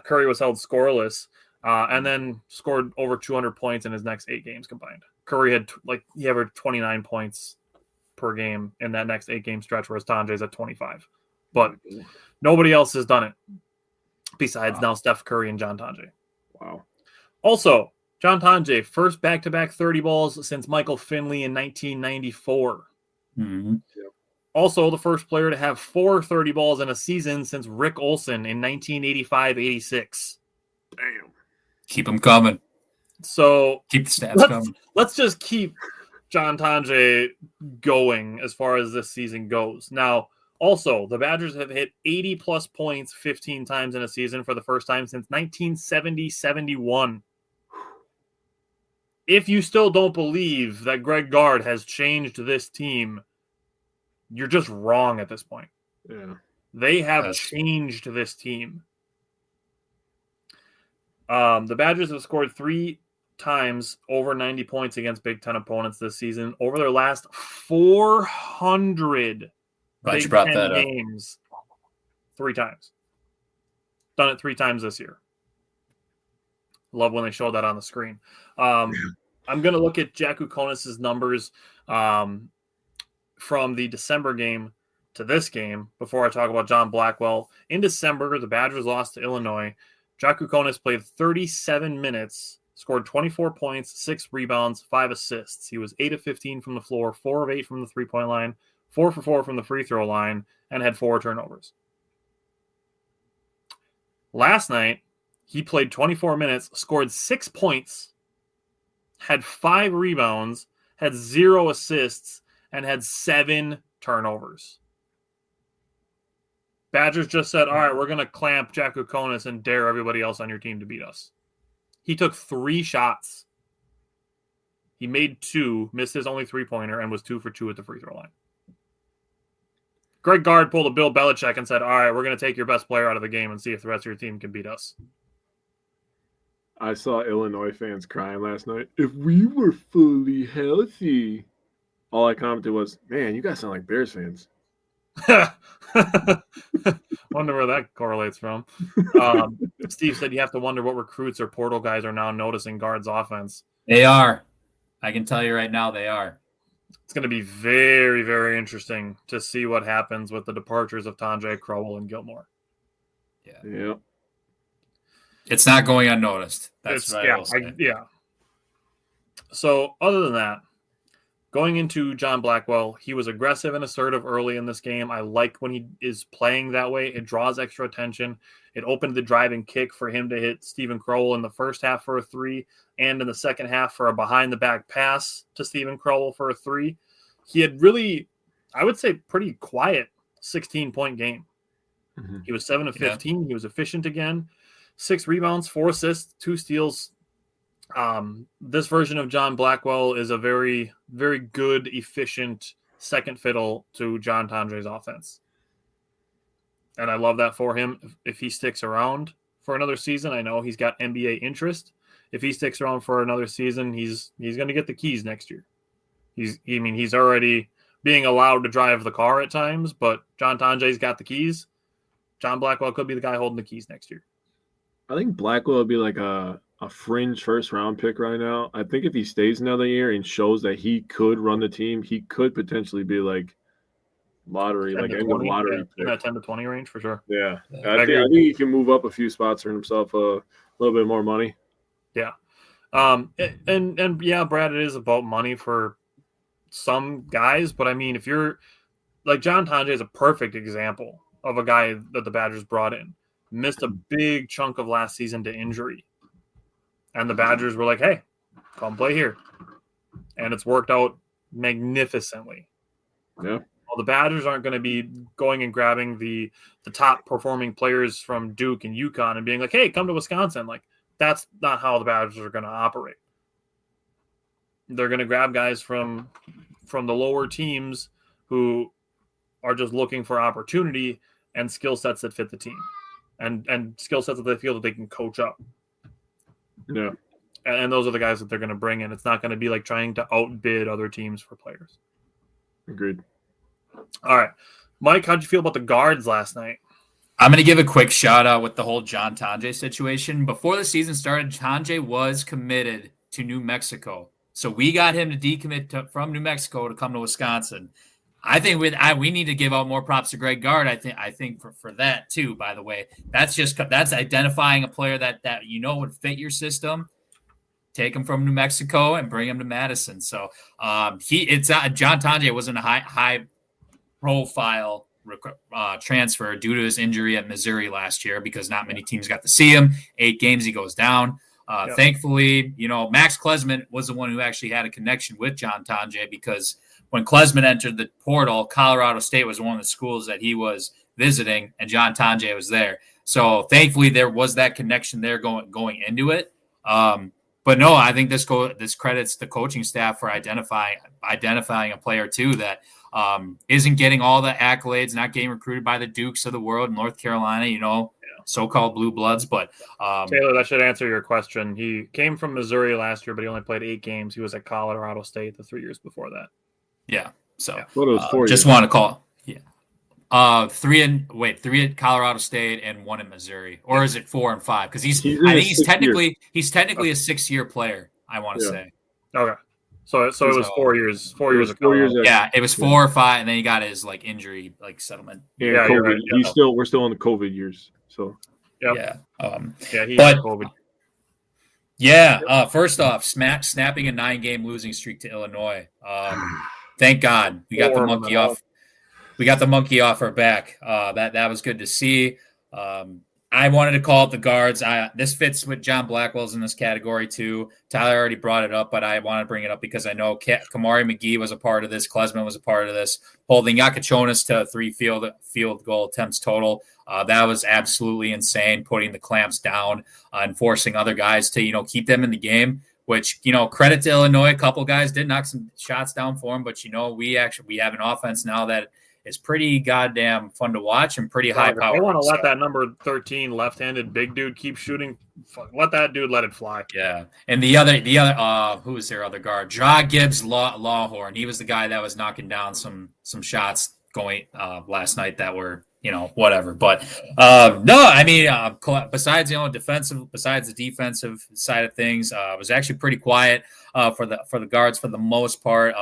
Curry was held scoreless, and then scored over 200 points in his next 8 games combined. Curry had he averaged 29 points per game in that next 8-game stretch, whereas Tonje's at 25. But nobody else has done it besides now Steph Curry and John Tonje. Wow. Also, John Tonje, first back-to-back 30 balls since Michael Finley in 1994. Mm-hmm. Yep. Also, the first player to have 4 30 balls in a season since Rick Olson in 1985-86. Damn. Keep them coming. So keep the stats coming. Let's just keep John Tonje going as far as this season goes. Now, also, the Badgers have hit 80-plus points 15 times in a season for the first time since 1970-71. If you still don't believe that Greg Gard has changed this team, you're just wrong at this point. Yeah. They have changed this team. The Badgers have scored 3 times over 90 points against Big Ten opponents this season. Over their last 400 Big Ten games, 3 times. Done it 3 times this year. Love when they show that on the screen. I'm going to look at Jack Ukonis' numbers from the December game to this game before I talk about John Blackwell. In December, the Badgers lost to Illinois. Jack Ukonis played 37 minutes, scored 24 points, 6 rebounds, 5 assists. He was 8 of 15 from the floor, 4 of 8 from the three-point line, 4 for 4 from the free throw line, and had 4 turnovers. Last night, he played 24 minutes, scored 6 points, had 5 rebounds, had 0 assists, and had 7 turnovers. Badgers just said, all right, we're going to clamp Jack Ukonis and dare everybody else on your team to beat us. He took 3 shots. He made 2, missed his only 3-pointer, and was 2 for 2 at the free throw line. Greg Gard pulled a Bill Belichick and said, all right, we're going to take your best player out of the game and see if the rest of your team can beat us. I saw Illinois fans crying last night. If we were fully healthy. All I commented was, man, you guys sound like Bears fans. Wonder where that correlates from. Steve said you have to wonder what recruits or portal guys are now noticing guards' offense. They are. I can tell you right now they are. It's going to be very, very interesting to see what happens with the departures of Tonje, Crowell, and Gilmore. Yeah. It's not going unnoticed. That's what I will say. Yeah. So other than that, going into John Blackwell, he was aggressive and assertive early in this game. I like when he is playing that way. It draws extra attention. It opened the driving kick for him to hit Stephen Crowell in the first half for a 3, and in the second half for a behind-the-back pass to Stephen Crowell for a 3. He had really, I would say, pretty quiet 16-point game. Mm-hmm. He was 7 of 15. Yeah. He was efficient again. 6 rebounds, 4 assists, 2 steals. This version of John Blackwell is a very, very good, efficient second fiddle to John Tonje's offense. And I love that for him. If he sticks around for another season, I know he's got NBA interest. If he sticks around for another season, he's going to get the keys next year. He's already being allowed to drive the car at times, but John Tonje's got the keys. John Blackwell could be the guy holding the keys next year. I think Blackwell would be like a fringe first-round pick right now. I think if he stays another year and shows that he could run the team, he could potentially be like lottery, like end of lottery pick. In that 10 to 20 range for sure. Yeah. I think he can move up a few spots, earn himself a little bit more money. Yeah. And yeah, Brad, it is about money for some guys, but I mean, if you're like John Tonje is a perfect example of a guy that the Badgers brought in. Missed a big chunk of last season to injury. And the Badgers were like, hey, come play here. And it's worked out magnificently. Yeah. Well, the Badgers aren't going to be going and grabbing the top performing players from Duke and UConn and being like, hey, come to Wisconsin. Like, that's not how the Badgers are going to operate. They're going to grab guys from the lower teams who are just looking for opportunity and skill sets that fit the team. And skill sets that they feel that they can coach up. Yeah. And those are the guys that they're going to bring in. It's not going to be like trying to outbid other teams for players. Agreed. All right. Mike, how'd you feel about the guards last night? I'm going to give a quick shout out with the whole John Tonje situation. Before the season started, Tonje was committed to New Mexico. So we got him to decommit from New Mexico to come to Wisconsin. I think we need to give out more props to Greg Gard. I think for that too. By the way, that's identifying a player that would fit your system. Take him from New Mexico and bring him to Madison. So John Tonje wasn't a high profile transfer due to his injury at Missouri last year because not many teams got to see him. 8 games he goes down. Thankfully, Max Klesman was the one who actually had a connection with John Tonje because when Klesman entered the portal, Colorado State was one of the schools that he was visiting, and John Tonje was there. So thankfully, there was that connection there going into it. But no, I think this credits the coaching staff for identifying a player too that isn't getting all the accolades, not getting recruited by the Dukes of the world, North Carolina, so-called blue bloods. But Taylor, that should answer your question. He came from Missouri last year, but he only played 8 games. He was at Colorado State the 3 years before that. Yeah. So just want to call. Yeah. 3 at Colorado State and 1 in Missouri, or is it 4 and 5? Because he's technically a 6-year player. I want to say. Okay. So it was 4 years. 4 years of Colorado. Yeah, it was 4 or 5, and then he got his injury settlement. Yeah, COVID. Right. We're still in the COVID years. So. Yep. Yeah. He had COVID. Yeah. First off, snapping a 9-game losing streak to Illinois. Thank God we got the monkey off. We got the monkey off our back. That was good to see. I wanted to call it the guards. This fits with John Blackwell's in this category too. Tyler already brought it up, but I want to bring it up because I know Kamari McGee was a part of this. Klesman was a part of this. Holding Yakachonis to 3 field goal attempts total. That was absolutely insane. Putting the clamps down and forcing other guys to keep them in the game. Which, credit to Illinois. A couple guys did knock some shots down for him, but we have an offense now that is pretty goddamn fun to watch and pretty high power. They want to let that number 13 left-handed big dude keep shooting. Let that dude let it fly. Yeah. And the other who was their other guard? Jaw Gibbs Lawhorn. He was the guy that was knocking down some shots going last night that were, whatever. But no, I mean, besides besides the defensive side of things, it was actually pretty quiet for the guards for the most part.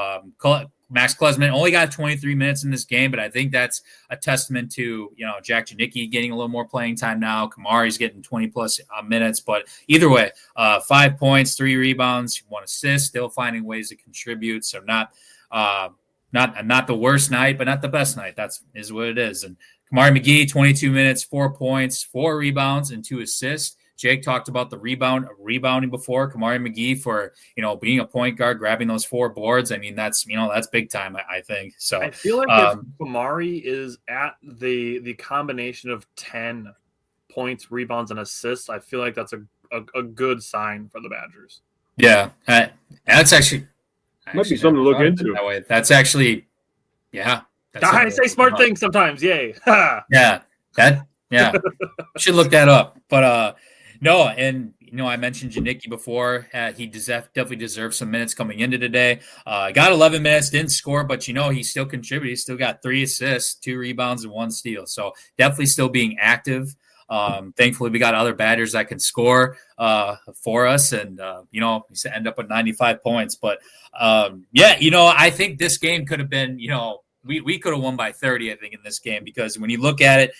Max Klesmit only got 23 minutes in this game, but I think that's a testament to, Jack Janicki getting a little more playing time now. Kamari's getting 20 plus minutes, but either way, 5 points, 3 rebounds, 1 assist, still finding ways to contribute. So not the worst night, but not the best night. Is what it is. And Kamari McGee, 22 minutes, 4 points, 4 rebounds, and 2 assists. Jake talked about the rebounding before. Kamari McGee for, being a point guard, grabbing those 4 boards. I mean, that's big time, I think. So I feel like if Kamari is at the combination of 10 points, rebounds, and assists, I feel like that's a good sign for the Badgers. Yeah, that's actually might be something to look into. That way. That's actually, yeah. I say smart things sometimes. Yay. Yeah. Should look that up. But no, and I mentioned Janicki before. He definitely deserves some minutes coming into today. Got 11 minutes, didn't score, but he still contributed. He still got 3 assists, 2 rebounds, and 1 steal. So definitely still being active. Thankfully, we got other Badgers that can score for us, and end up with 95 points. But I think this game could have been, we could have won by 30, I think, in this game, because when you look at it,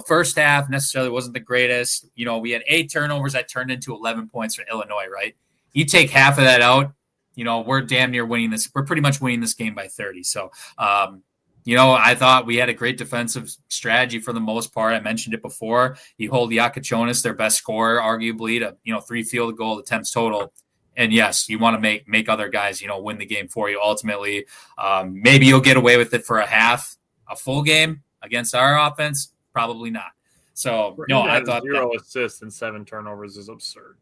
first half necessarily wasn't the greatest. We had 8 turnovers that turned into 11 points for Illinois, right? You take half of that out, we're damn near winning this. We're pretty much winning this game by 30. So, I thought we had a great defensive strategy for the most part. I mentioned it before. You hold Yakachonis, their best scorer, arguably, to 3 field goal attempts total. And yes, you want to make other guys, win the game for you. Ultimately, maybe you'll get away with it for a full game against our offense. Probably not. So I thought 0 assists and 7 turnovers is absurd.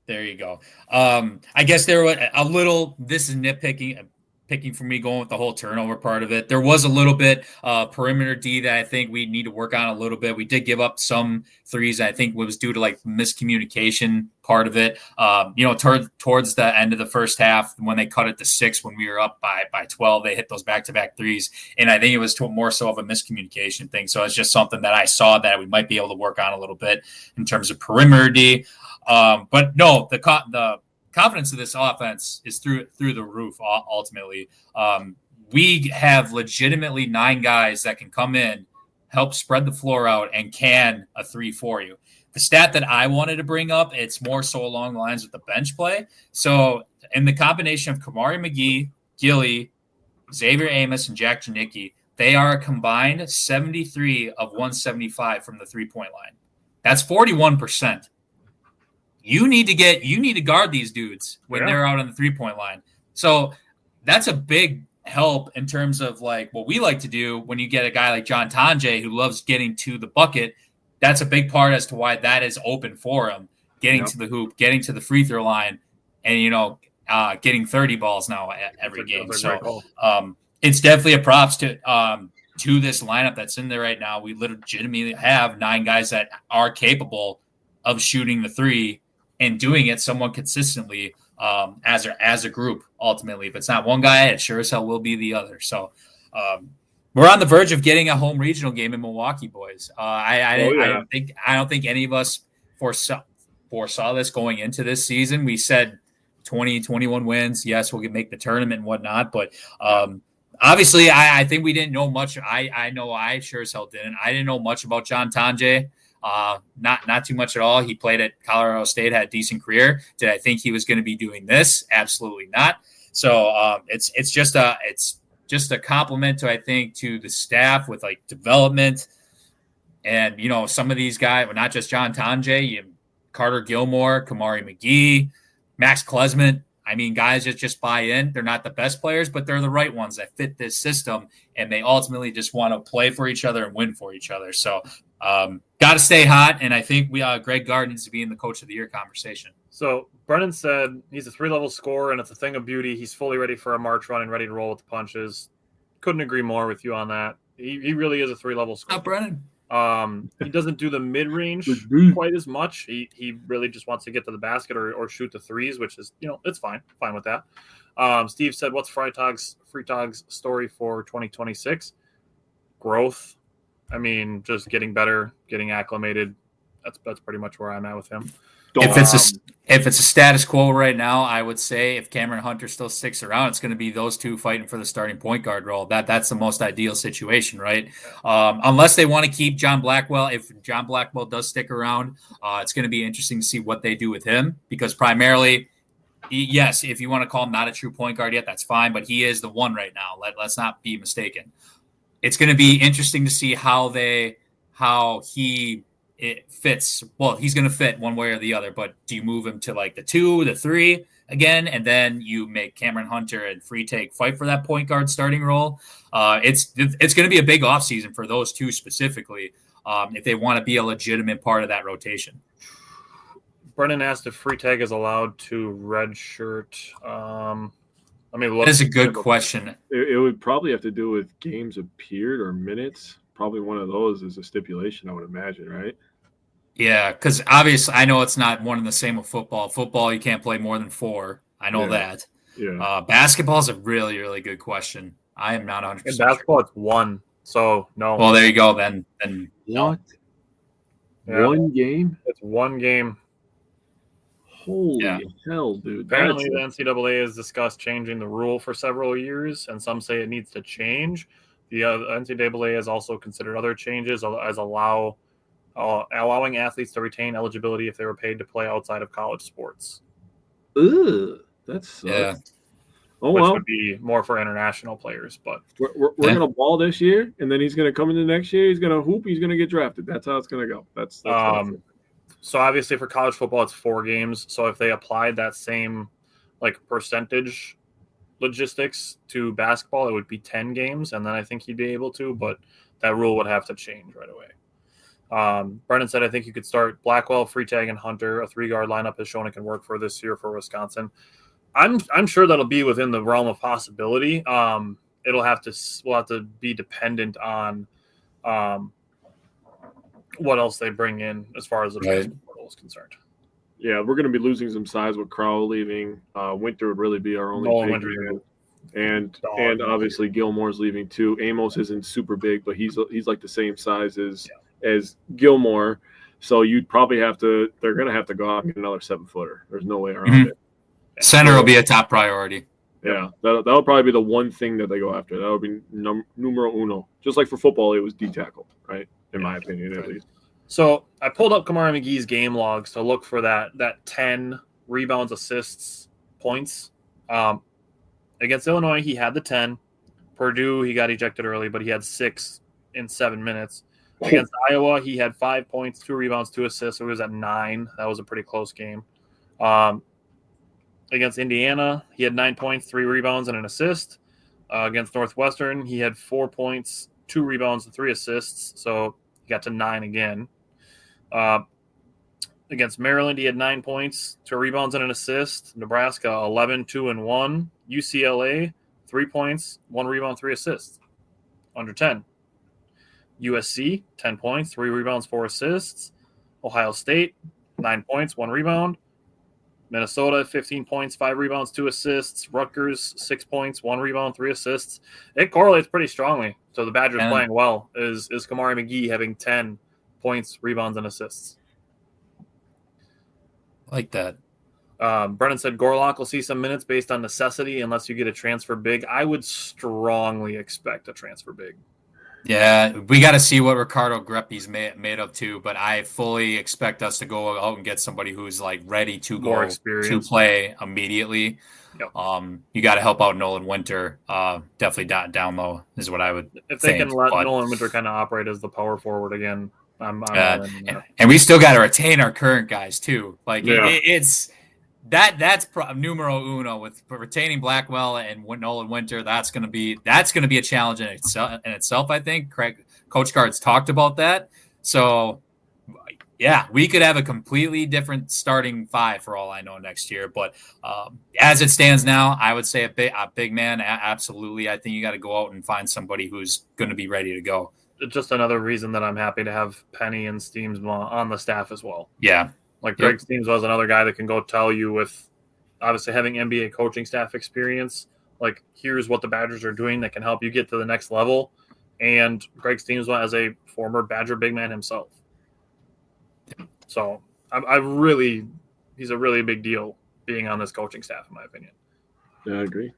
There you go. I guess there was a little. This is nitpicking for me going with the whole turnover part of it. There was a little bit perimeter D that I think we need to work on a little bit. We did give up some threes. I think it was due to miscommunication part of it. Towards the end of the first half, when they cut it to 6, when we were up by 12, they hit those back-to-back threes. And I think it was more so of a miscommunication thing. So it's just something that I saw that we might be able to work on a little bit in terms of perimeter D. But no, the confidence of this offense is through the roof. Ultimately, we have legitimately 9 guys that can come in, help spread the floor out, and can a 3 for you. The stat that I wanted to bring up, it's more so along the lines with the bench play. So in the combination of Kamari McGee, Gilly, Xavier Amos, and Jack Janicki, they are a combined 73 of 175 from the 3-point line. That's 41%. You need to guard these dudes when they're out on the 3-point line. So that's a big help in terms of what we like to do when you get a guy like John Tonje who loves getting to the bucket. That's a big part as to why that is open for him, getting to the hoop, getting to the free throw line, and getting 30 balls now every game. So it's definitely a props to this lineup that's in there right now. We legitimately have 9 guys that are capable of shooting the 3 and doing it somewhat consistently as a group. Ultimately, if it's not one guy, it sure as hell will be the other. So we're on the verge of getting a home regional game in Milwaukee, boys. I don't think any of us foresaw this going into this season. We said 20, 21 wins. Yes, we'll make the tournament and whatnot, but obviously, I think we didn't know much. I know I sure as hell didn't. I didn't know much about John Tonje. Not too much at all. He played at Colorado State, had a decent career. Did I think he was going to be doing this? Absolutely not. So it's just a compliment to the staff with development and some of these guys, but not just John Tonje, Carter Gilmore, Kamari McGee, Max Klesmit. I mean, guys that just buy in. They're not the best players, but they're the right ones that fit this system, and they ultimately just want to play for each other and win for each other. So got to stay hot, and I think Greg Gard needs to be in the Coach of the Year conversation. So Brennan said he's a 3-level scorer, and it's a thing of beauty. He's fully ready for a march run and ready to roll with the punches. Couldn't agree more with you on that. He really is a 3-level scorer. Not Brennan. He doesn't do the mid-range quite as much. He really just wants to get to the basket or shoot the threes, which is, it's fine with that. Steve said, what's Freitag's story for 2026? growth. I mean, just getting better, getting acclimated. That's pretty much where I'm at with him. If it's a status quo right now, I would say if Cameron Hunter still sticks around, it's going to be those two fighting for the starting point guard role. That's the most ideal situation, right? Unless they want to keep John Blackwell. If John Blackwell does stick around, it's going to be interesting to see what they do with him, because primarily, yes, if you want to call him not a true point guard yet, that's fine, but he is the one right now. Let's not be mistaken. It's going to be interesting to see how he fits. Well, he's going to fit one way or the other, but do you move him to like the 2, the 3 again, and then you make Cameron Hunter and Freitag fight for that point guard starting role? It's going to be a big offseason for those two specifically, if they want to be a legitimate part of that rotation. Brennan asked if Freitag is allowed to redshirt. That is a good question. It would probably have to do with games appeared or minutes. Probably one of those is a stipulation, I would imagine, right? Yeah, because obviously I know it's not one and the same with football. Football, you can't play more than 4. I know that. Yeah. Basketball is a really, really good question. I am not 100%. In basketball, it's 1, so no. Well, there you go. Then what? Yeah. 1 game? It's 1 game. Holy hell, dude! Apparently, the NCAA has discussed changing the rule for several years, and some say it needs to change. The NCAA has also considered other changes, as allowing athletes to retain eligibility if they were paid to play outside of college sports. Ugh, that's which would be more for international players. But we're gonna ball this year, and then he's gonna come into next year. He's gonna hoop. He's gonna get drafted. That's how it's gonna go. That's so obviously for college football, it's 4 games. So if they applied that same percentage logistics to basketball, it would be 10 games, and then I think he'd be able to, but that rule would have to change right away. Brennan said, I think you could start Blackwell, Freitag, and Hunter. A 3-guard lineup has shown it can work for this year for Wisconsin. I'm sure that'll be within the realm of possibility. We'll have to be dependent on what else they bring in as far as the transfer portal is concerned. Yeah, we're going to be losing some size with Crowell leaving. Winter would really be our only big man. And obviously Gilmore's leaving too. Amos isn't super big, but he's like the same size as Gilmore. So they're going to have to go out and get another 7-footer. There's no way around it. Center will be a top priority. Yeah, that'll probably be the one thing that they go after. That'll be numero uno. Just like for football, it was D-tackle, right? In my opinion, at least. So I pulled up Kamari McGee's game logs to look for that 10 rebounds, assists, points. Against Illinois, he had the 10. Purdue, he got ejected early, but he had 6 in 7 minutes. Against Iowa, he had 5 points, 2 rebounds, 2 assists. So he was at 9. That was a pretty close game. Against Indiana, he had 9 points, 3 rebounds, and an assist. Against Northwestern, he had 4 points, 2 rebounds, and 3 assists. So he got to 9 again. Against Maryland, he had 9 points, 2 rebounds, and an assist. Nebraska, 11, 2, and 1. UCLA, 3 points, 1 rebound, 3 assists. Under 10. USC, 10 points, 3 rebounds, 4 assists. Ohio State, 9 points, 1 rebound. Minnesota, 15 points, 5 rebounds, 2 assists. Rutgers, 6 points, 1 rebound, 3 assists. It correlates pretty strongly. So the Badgers playing well. Is Kamari McGee having 10 points, rebounds, and assists? I like that. Brennan said Gorlock will see some minutes based on necessity unless you get a transfer big. I would strongly expect a transfer big. Yeah, we got to see what Ricardo Greppi's made of too, but I fully expect us to go out and get somebody who's like ready to go to play immediately. Yep. You got to help out Nolan Winter. Definitely down low is what I would. If they can let Nolan Winter kind of operate as the power forward again, I'm and we still got to retain our current guys too. Like it's. That's numero uno with retaining Blackwell and Nolan Winter. That's going to be a challenge in itself. I think Coach Guard's talked about that. So yeah, we could have a completely different starting 5 for all I know next year. But as it stands now, I would say a big man. Absolutely, I think you got to go out and find somebody who's going to be ready to go. Just another reason that I'm happy to have Penny and Steamsma on the staff as well. Yeah. Like Greg Steams was another guy that can go tell you, with obviously having NBA coaching staff experience, like here's what the Badgers are doing that can help you get to the next level. and Greg Steensma as a former Badger big man himself. So he's a really big deal being on this coaching staff, in my opinion. Yeah, I agree.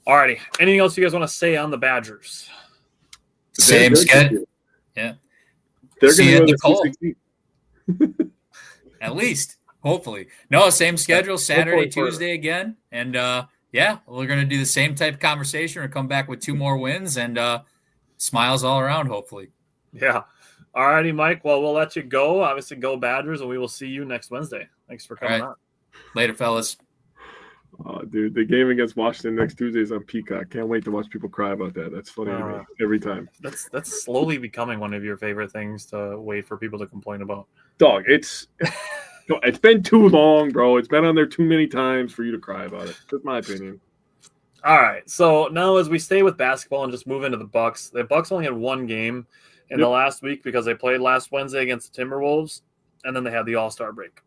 All righty. Anything else you guys want to say on the Badgers? Same schedule. Yeah. They're going to go at least, hopefully. No, same schedule, Saturday, Tuesday again. And, we're going to do the same type of conversation or come back with 2 more wins and smiles all around, hopefully. Yeah. All righty, Mike. Well, we'll let you go. Obviously, go Badgers, and we will see you next Wednesday. Thanks for coming on. Later, fellas. Oh, dude, the game against Washington next Tuesday is on Peacock. Can't wait to watch people cry about that. That's funny to me every time. That's slowly becoming one of your favorite things to wait for people to complain about. Dog, it's been too long, bro. It's been on there too many times for you to cry about it. That's my opinion. All right. So now as we stay with basketball and just move into the Bucks only had 1 game in the last week because they played last Wednesday against the Timberwolves, and then they had the All-Star break.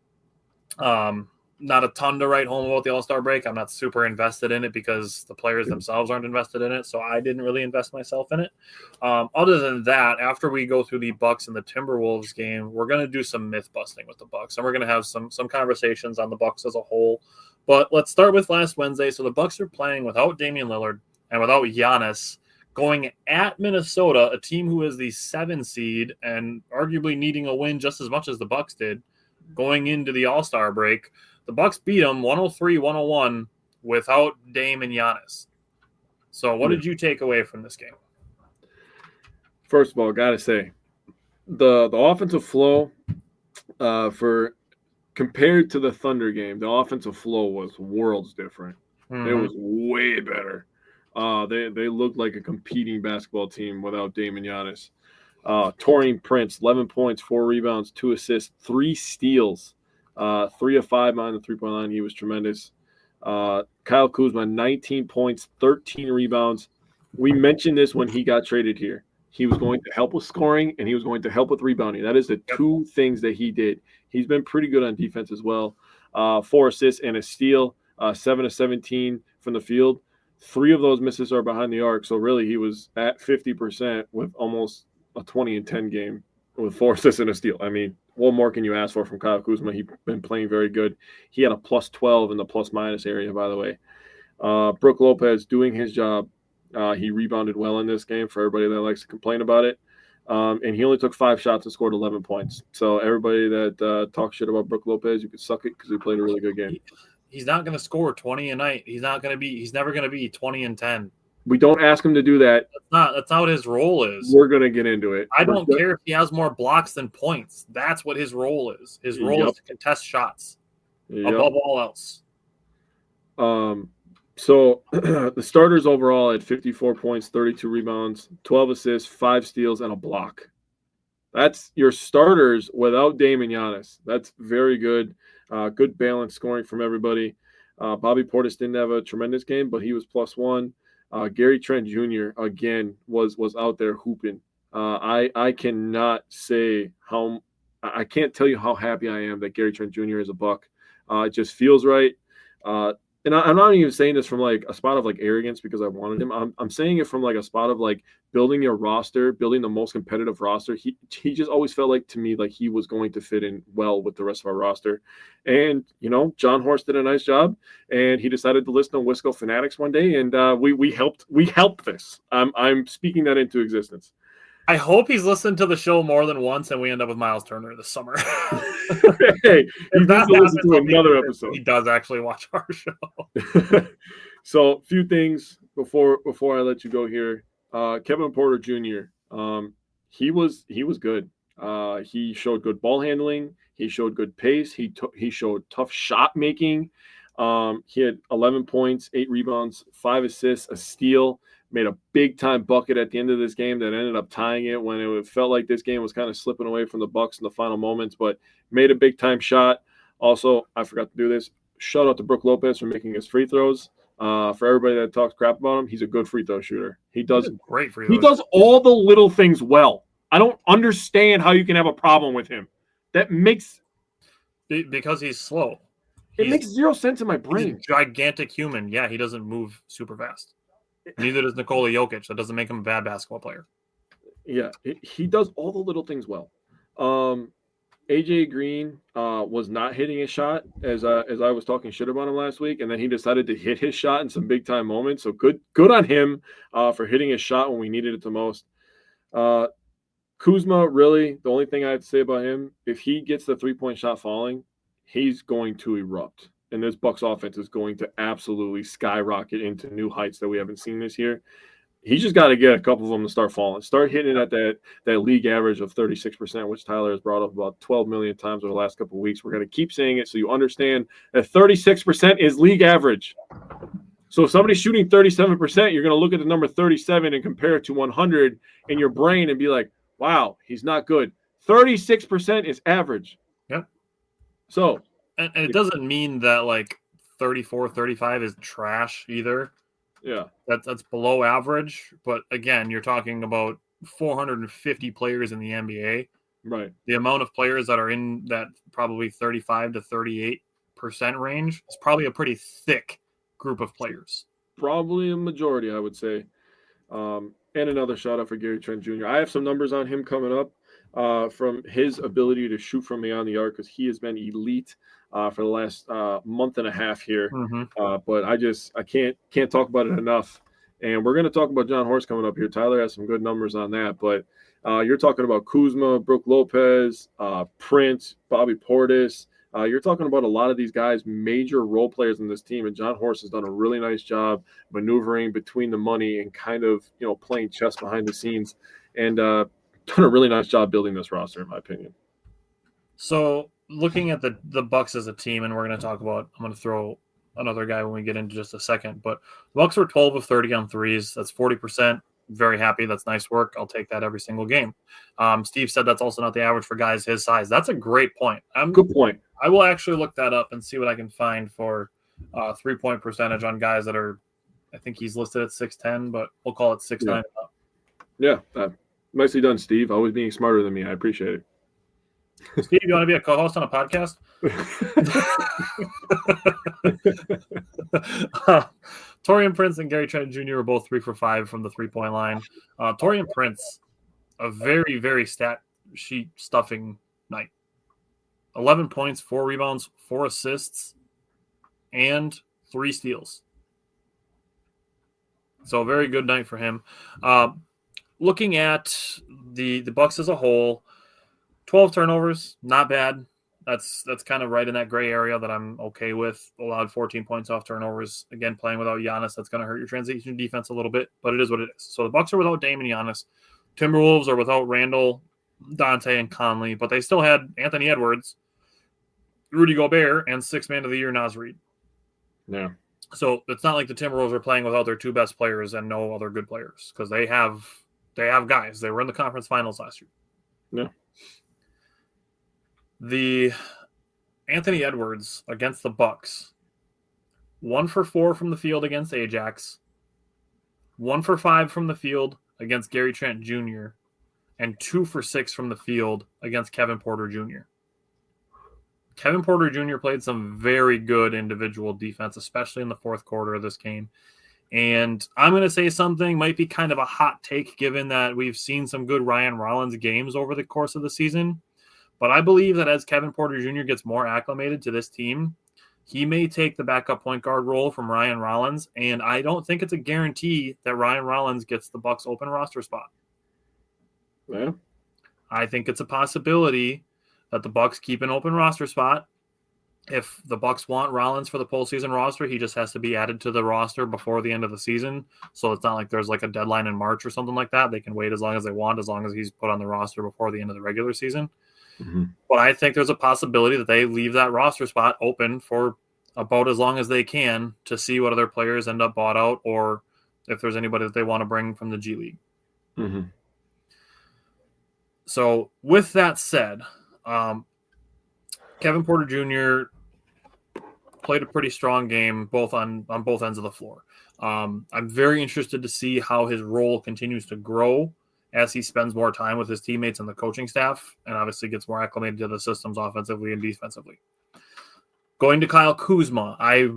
Not a ton to write home about the All-Star break. I'm not super invested in it because the players themselves aren't invested in it, so I didn't really invest myself in it. Other than that, after we go through the Bucks and the Timberwolves game, we're going to do some myth busting with the Bucks, and we're going to have some conversations on the Bucks as a whole. But let's start with last Wednesday. So the Bucks are playing without Damian Lillard and without Giannis, going at Minnesota, a team who is the 7 seed and arguably needing a win just as much as the Bucks did going into the All-Star break. The Bucks beat them 103-101 without Dame and Giannis. So what did you take away from this game? First of all, got to say, the offensive flow for compared to the Thunder game, the offensive flow was worlds different. Mm-hmm. It was way better. They looked like a competing basketball team without Dame and Giannis. Taurean Prince, 11 points, 4 rebounds, 2 assists, 3 steals. 3 of 5 on the 3-point line. He was tremendous. Kyle Kuzma, 19 points, 13 rebounds. We mentioned this when he got traded here. He was going to help with scoring, and he was going to help with rebounding. That is the 2 things that he did. He's been pretty good on defense as well. 4 assists and a steal, 7 of 17 from the field. 3 of those misses are behind the arc, so really he was at 50% with almost a 20-10 game with 4 assists and a steal. I mean, what more can you ask for from Kyle Kuzma? He's been playing very good. He had a plus 12 in the plus-minus area, by the way. Brook Lopez doing his job. He rebounded well in this game for everybody that likes to complain about it. And he only took 5 shots and scored 11 points. So everybody that talks shit about Brook Lopez, you could suck it because he played a really good game. He's not going to score 20 a night. He's never going to be 20 and 10. We don't ask him to do that. That's not what his role is. We're going to get into it. I don't care if he has more blocks than points. That's what his role is. His role is to contest shots above all else. So the starters overall had 54 points, 32 rebounds, 12 assists, 5 steals, and a block. That's your starters without Dame and Giannis. That's very good. Good balance scoring from everybody. Bobby Portis didn't have a tremendous game, but he was +1. Gary Trent Jr. again was out there hooping. I cannot say how – I can't tell you how happy I am that Gary Trent Jr. is a Buck. It just feels right. And I'm not even saying this from like a spot of like arrogance because I wanted him. I'm saying it from like a spot of like building your roster, building the most competitive roster. He just always felt like to me like he was going to fit in well with the rest of our roster. And John Horst did a nice job, and he decided to listen to Wisco Fanatics one day, and we helped this. I'm speaking that into existence. I hope he's listened to the show more than once, and we end up with Miles Turner this summer. Hey, he does listen to another episode. He does actually watch our show. So, a few things before I let you go here. Kevin Porter Jr. He was good. He showed good ball handling. He showed good pace. He showed tough shot making. He had 11 points, 8 rebounds, 5 assists, a steal. Made a big-time bucket at the end of this game that ended up tying it when it felt like this game was kind of slipping away from the Bucks in the final moments, but made a big-time shot. Also, I forgot to do this. Shout out to Brook Lopez for making his free throws. For everybody that talks crap about him, he's a good free throw shooter. He does great free throws. He does all the little things well. I don't understand how you can have a problem with him. That makes because he's slow. It makes zero sense in my brain. He's a gigantic human. Yeah, he doesn't move super fast. Neither does Nikola Jokic. That doesn't make him a bad basketball player. Yeah, he does all the little things well. AJ Green was not hitting his shot as I was talking shit about him last week, and then he decided to hit his shot in some big time moments. So good on him for hitting his shot when we needed it the most. Kuzma, really, the only thing I have to say about him, if he gets the 3-point shot falling, he's going to erupt. And this Bucks offense is going to absolutely skyrocket into new heights that we haven't seen this year. He's just got to get a couple of them to start falling. Start hitting at that league average of 36%, which Tyler has brought up about 12 million times over the last couple of weeks. We're going to keep saying it so you understand that 36% is league average. So if somebody's shooting 37%, you're going to look at the number 37 and compare it to 100 in your brain and be like, wow, he's not good. 36% is average. Yep. So. And it doesn't mean that like 34, 35 is trash either. Yeah. That's below average. But again, you're talking about 450 players in the NBA. Right. The amount of players that are in that probably 35 to 38% range is probably a pretty thick group of players. Probably a majority, I would say. And another shout out for Gary Trent Jr. I have some numbers on him coming up from his ability to shoot from beyond the arc because he has been elite for the last month and a half here. But I can't talk about it enough. And we're going to talk about John Horst coming up here. Tyler has some good numbers on that. But you're talking about Kuzma, Brook Lopez, Prince, Bobby Portis. You're talking about a lot of these guys, major role players in this team, and John Horst has done a really nice job maneuvering between the money and kind of, playing chess behind the scenes, and done a really nice job building this roster, in my opinion. So looking at the Bucks as a team, and we're going to talk about, I'm going to throw another guy when we get into just a second, but the Bucks were 12 of 30 on threes. That's 40%. Very happy. That's nice work. I'll take that every single game. Steve said that's also not the average for guys his size. That's a great point. Good point. I will actually look that up and see what I can find for 3-point percentage on guys that are, I think he's listed at 6'10", but we'll call it 6'9". Yeah. Nicely done, Steve. Always being smarter than me. I appreciate it. Steve, you want to be a co-host on a podcast? Taurean Prince and Gary Trent Jr. were both 3 for 5 from the 3-point line. Taurean Prince, a very, very stat sheet stuffing night. 11 points, 4 rebounds, 4 assists, and 3 steals. So a very good night for him. Looking at the Bucks as a whole, 12 turnovers, not bad. That's kind of right in that gray area that I'm okay with. Allowed 14 points off turnovers. Again, playing without Giannis, that's going to hurt your transition defense a little bit, but it is what it is. So the Bucks are without Dame and Giannis. Timberwolves are without Randall, Dante, and Conley, but they still had Anthony Edwards, Rudy Gobert, and 6th man of the year, Naz Reid. Yeah. So it's not like the Timberwolves are playing without their 2 best players and no other good players because they have guys. They were in the conference finals last year. Yeah. The Anthony Edwards against the Bucks, 1 for 4 from the field against Ajax, 1 for 5 from the field against Gary Trent Jr., and 2 for 6 from the field against Kevin Porter Jr. Kevin Porter Jr. played some very good individual defense, especially in the fourth quarter of this game. And I'm going to say something might be kind of a hot take given that we've seen some good Ryan Rollins games over the course of the season. But I believe that as Kevin Porter Jr. gets more acclimated to this team, he may take the backup point guard role from Ryan Rollins. And I don't think it's a guarantee that Ryan Rollins gets the Bucks open roster spot. Yeah. I think it's a possibility that the Bucks keep an open roster spot. If the Bucks want Rollins for the postseason roster, he just has to be added to the roster before the end of the season. So it's not like there's like a deadline in March or something like that. They can wait as long as they want, as long as he's put on the roster before the end of the regular season. Mm-hmm. But I think there's a possibility that they leave that roster spot open for about as long as they can to see what other players end up bought out or if there's anybody that they want to bring from the G League. Mm-hmm. So with that said, Kevin Porter Jr. played a pretty strong game both on both ends of the floor. I'm very interested to see how his role continues to grow as he spends more time with his teammates and the coaching staff and obviously gets more acclimated to the systems offensively and defensively. Going to Kyle Kuzma, I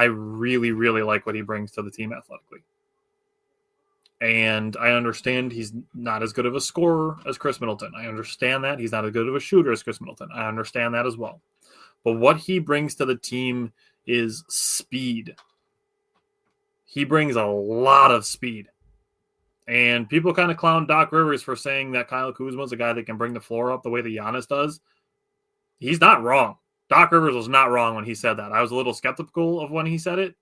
really, really like what he brings to the team athletically. And I understand he's not as good of a scorer as Chris Middleton. I understand that. He's not as good of a shooter as Chris Middleton. I understand that as well. But what he brings to the team is speed. He brings a lot of speed. And people kind of clown Doc Rivers for saying that Kyle Kuzma is a guy that can bring the floor up the way that Giannis does. He's not wrong. Doc Rivers was not wrong when he said that. I was a little skeptical of when he said it,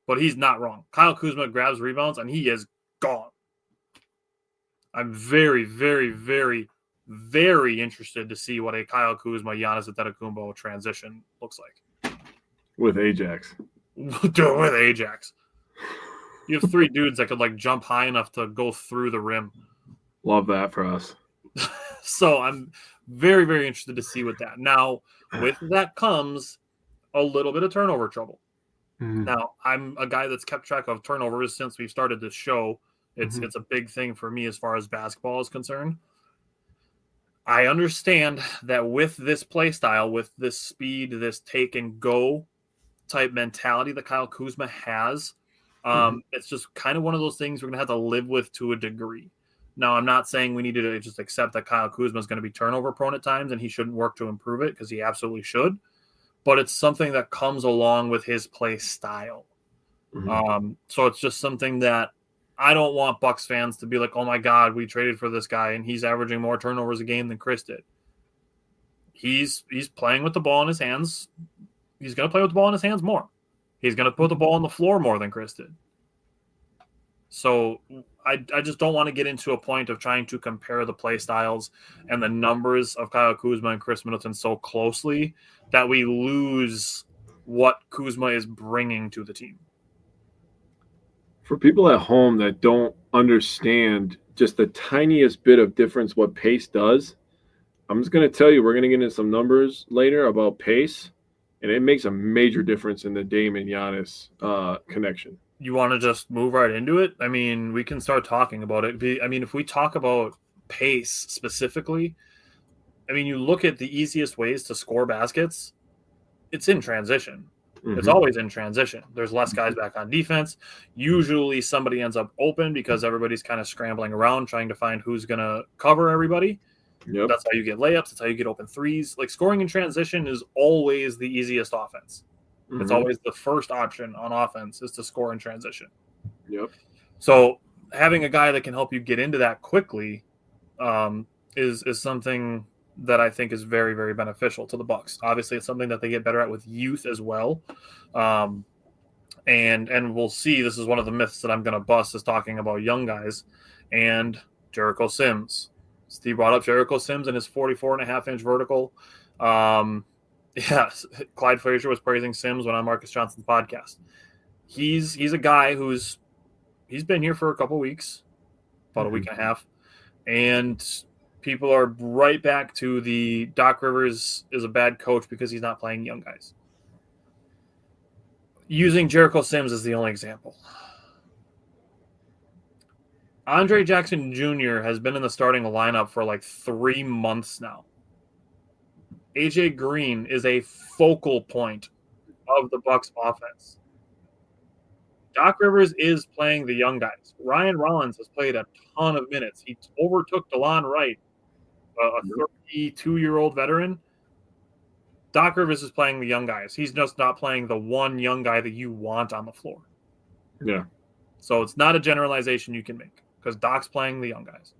but he's not wrong. Kyle Kuzma grabs rebounds, and he is gone. I'm very, very, very, very interested to see what a Kyle Kuzma, Giannis Antetokounmpo transition looks like. With Ajax. With Ajax. You have 3 dudes that could like jump high enough to go through the rim. Love that for us. So I'm very, very interested to see what that. Now, with that comes a little bit of turnover trouble. Mm-hmm. Now, I'm a guy that's kept track of turnovers since we've started this show. It's a big thing for me as far as basketball is concerned. I understand that with this play style, with this speed, this take and go type mentality that Kyle Kuzma has, it's just kind of one of those things we're going to have to live with to a degree. Now, I'm not saying we need to just accept that Kyle Kuzma is going to be turnover prone at times and he shouldn't work to improve it because he absolutely should. But it's something that comes along with his play style. So it's just something that I don't want Bucks fans to be like, oh my God, we traded for this guy and he's averaging more turnovers a game than Chris did. He's playing with the ball in his hands. He's going to play with the ball in his hands more. He's going to put the ball on the floor more than Chris did. So I just don't want to get into a point of trying to compare the play styles and the numbers of Kyle Kuzma and Chris Middleton so closely that we lose what Kuzma is bringing to the team. For people at home that don't understand just the tiniest bit of difference what pace does, I'm just going to tell you, we're going to get into some numbers later about pace, and it makes a major difference in the Dame and Giannis connection. You want to just move right into it? I mean, we can start talking about it. I mean, if we talk about pace specifically, I mean, you look at the easiest ways to score baskets, it's in transition. It's always in transition. There's less guys back on defense. Usually somebody ends up open because everybody's kind of scrambling around trying to find who's going to cover everybody. Yep. That's how you get layups. That's how you get open threes. Like, scoring in transition is always the easiest offense. It's always the first option on offense is to score in transition. Yep. So having a guy that can help you get into that quickly is something that I think is very, very beneficial to the Bucks. Obviously, it's something that they get better at with youth as well. And we'll see. This is one of the myths that I'm going to bust is talking about young guys and Jericho Sims. Steve brought up Jericho Sims and his 44.5-inch vertical. Yes, Clyde Frazier was praising Sims when on Marcus Johnson's podcast. He's a guy he's been here for a couple weeks, about a week and a half, and people are right back to the Doc Rivers is a bad coach because he's not playing young guys. Using Jericho Sims as the only example. Andre Jackson Jr. has been in the starting lineup for like 3 months now. AJ Green is a focal point of the Bucks offense. Doc Rivers is playing the young guys. Ryan Rollins has played a ton of minutes. He overtook DeLon Wright, a 32-year-old veteran. Doc Rivers is playing the young guys. He's just not playing the one young guy that you want on the floor. Yeah. So it's not a generalization you can make because Doc's playing the young guys.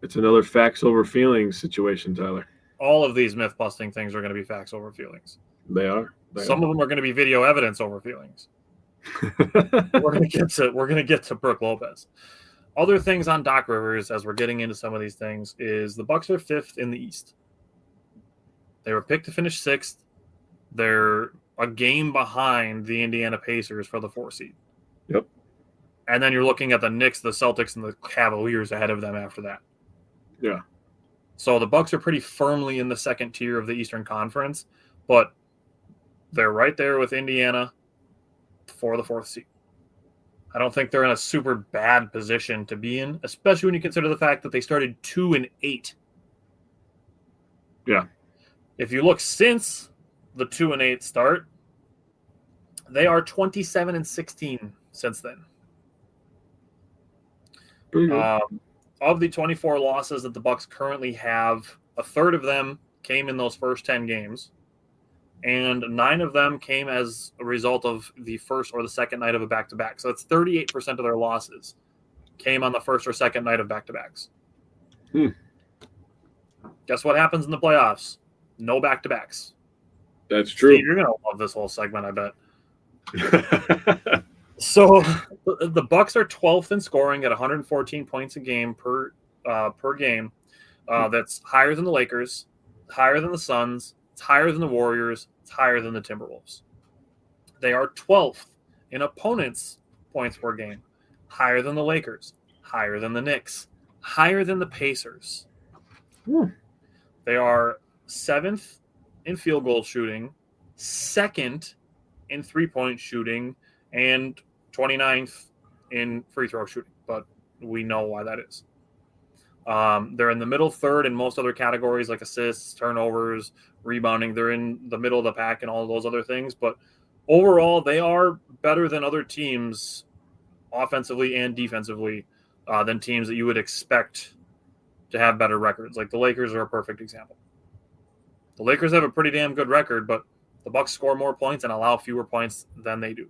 It's another facts over feelings situation, Tyler. All of these myth-busting things are going to be facts over feelings. They are. Some of them are going to be video evidence over feelings. We're going to get to Brook Lopez. Other things on Doc Rivers as we're getting into some of these things is the Bucks are 5th in the East. They were picked to finish 6th. They're a game behind the Indiana Pacers for the 4 seed. Yep. And then you're looking at the Knicks, the Celtics, and the Cavaliers ahead of them after that. Yeah. So the Bucks are pretty firmly in the second tier of the Eastern Conference, but they're right there with Indiana for the 4th seed. I don't think they're in a super bad position to be in, especially when you consider the fact that they started 2-8. Yeah. If you look since the 2-8 start, they are 27-16 since then. Of the 24 losses that the Bucks currently have, a third of them came in those first 10 games, and 9 of them came as a result of the first or the second night of a back-to-back. So that's 38% of their losses came on the first or second night of back-to-backs. Guess what happens in the playoffs? No back-to-backs. That's true. Steve, you're going to love this whole segment, I bet. So the Bucks are 12th in scoring at 114 points a game per game. That's higher than the Lakers, higher than the Suns, it's higher than the Warriors, it's higher than the Timberwolves. They are 12th in opponents' points per game, higher than the Lakers, higher than the Knicks, higher than the Pacers. They are 7th in field goal shooting, 2nd in three-point shooting, and 29th in free throw shooting, but we know why that is. They're in the middle third in most other categories like assists, turnovers, rebounding. They're in the middle of the pack and all of those other things, but overall they are better than other teams offensively and defensively than teams that you would expect to have better records. Like the Lakers are a perfect example. The Lakers have a pretty damn good record, but the Bucks score more points and allow fewer points than they do.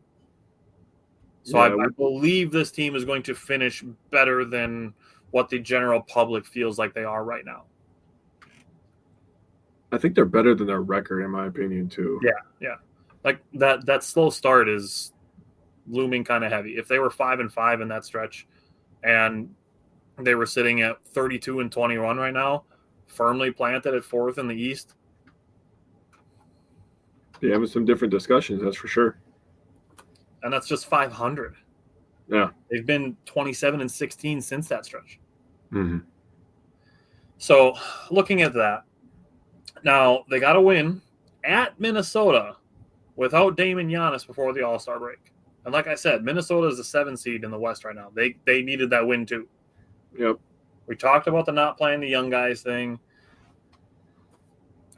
So I believe this team is going to finish better than what the general public feels like they are right now. I think they're better than their record, in my opinion, too. Yeah. Like that slow start is looming kind of heavy. If they were 5-5 in that stretch and they were sitting at 32-21 right now, firmly planted at 4th in the East. Yeah, having some different discussions, that's for sure. And that's just 500. Yeah. They've been 27-16 since that stretch. Mm-hmm. So looking at that, now they got to win at Minnesota without Dame and Giannis before the All-Star break. And like I said, Minnesota is the 7th seed in the West right now. They needed that win too. Yep. We talked about the not playing the young guys thing.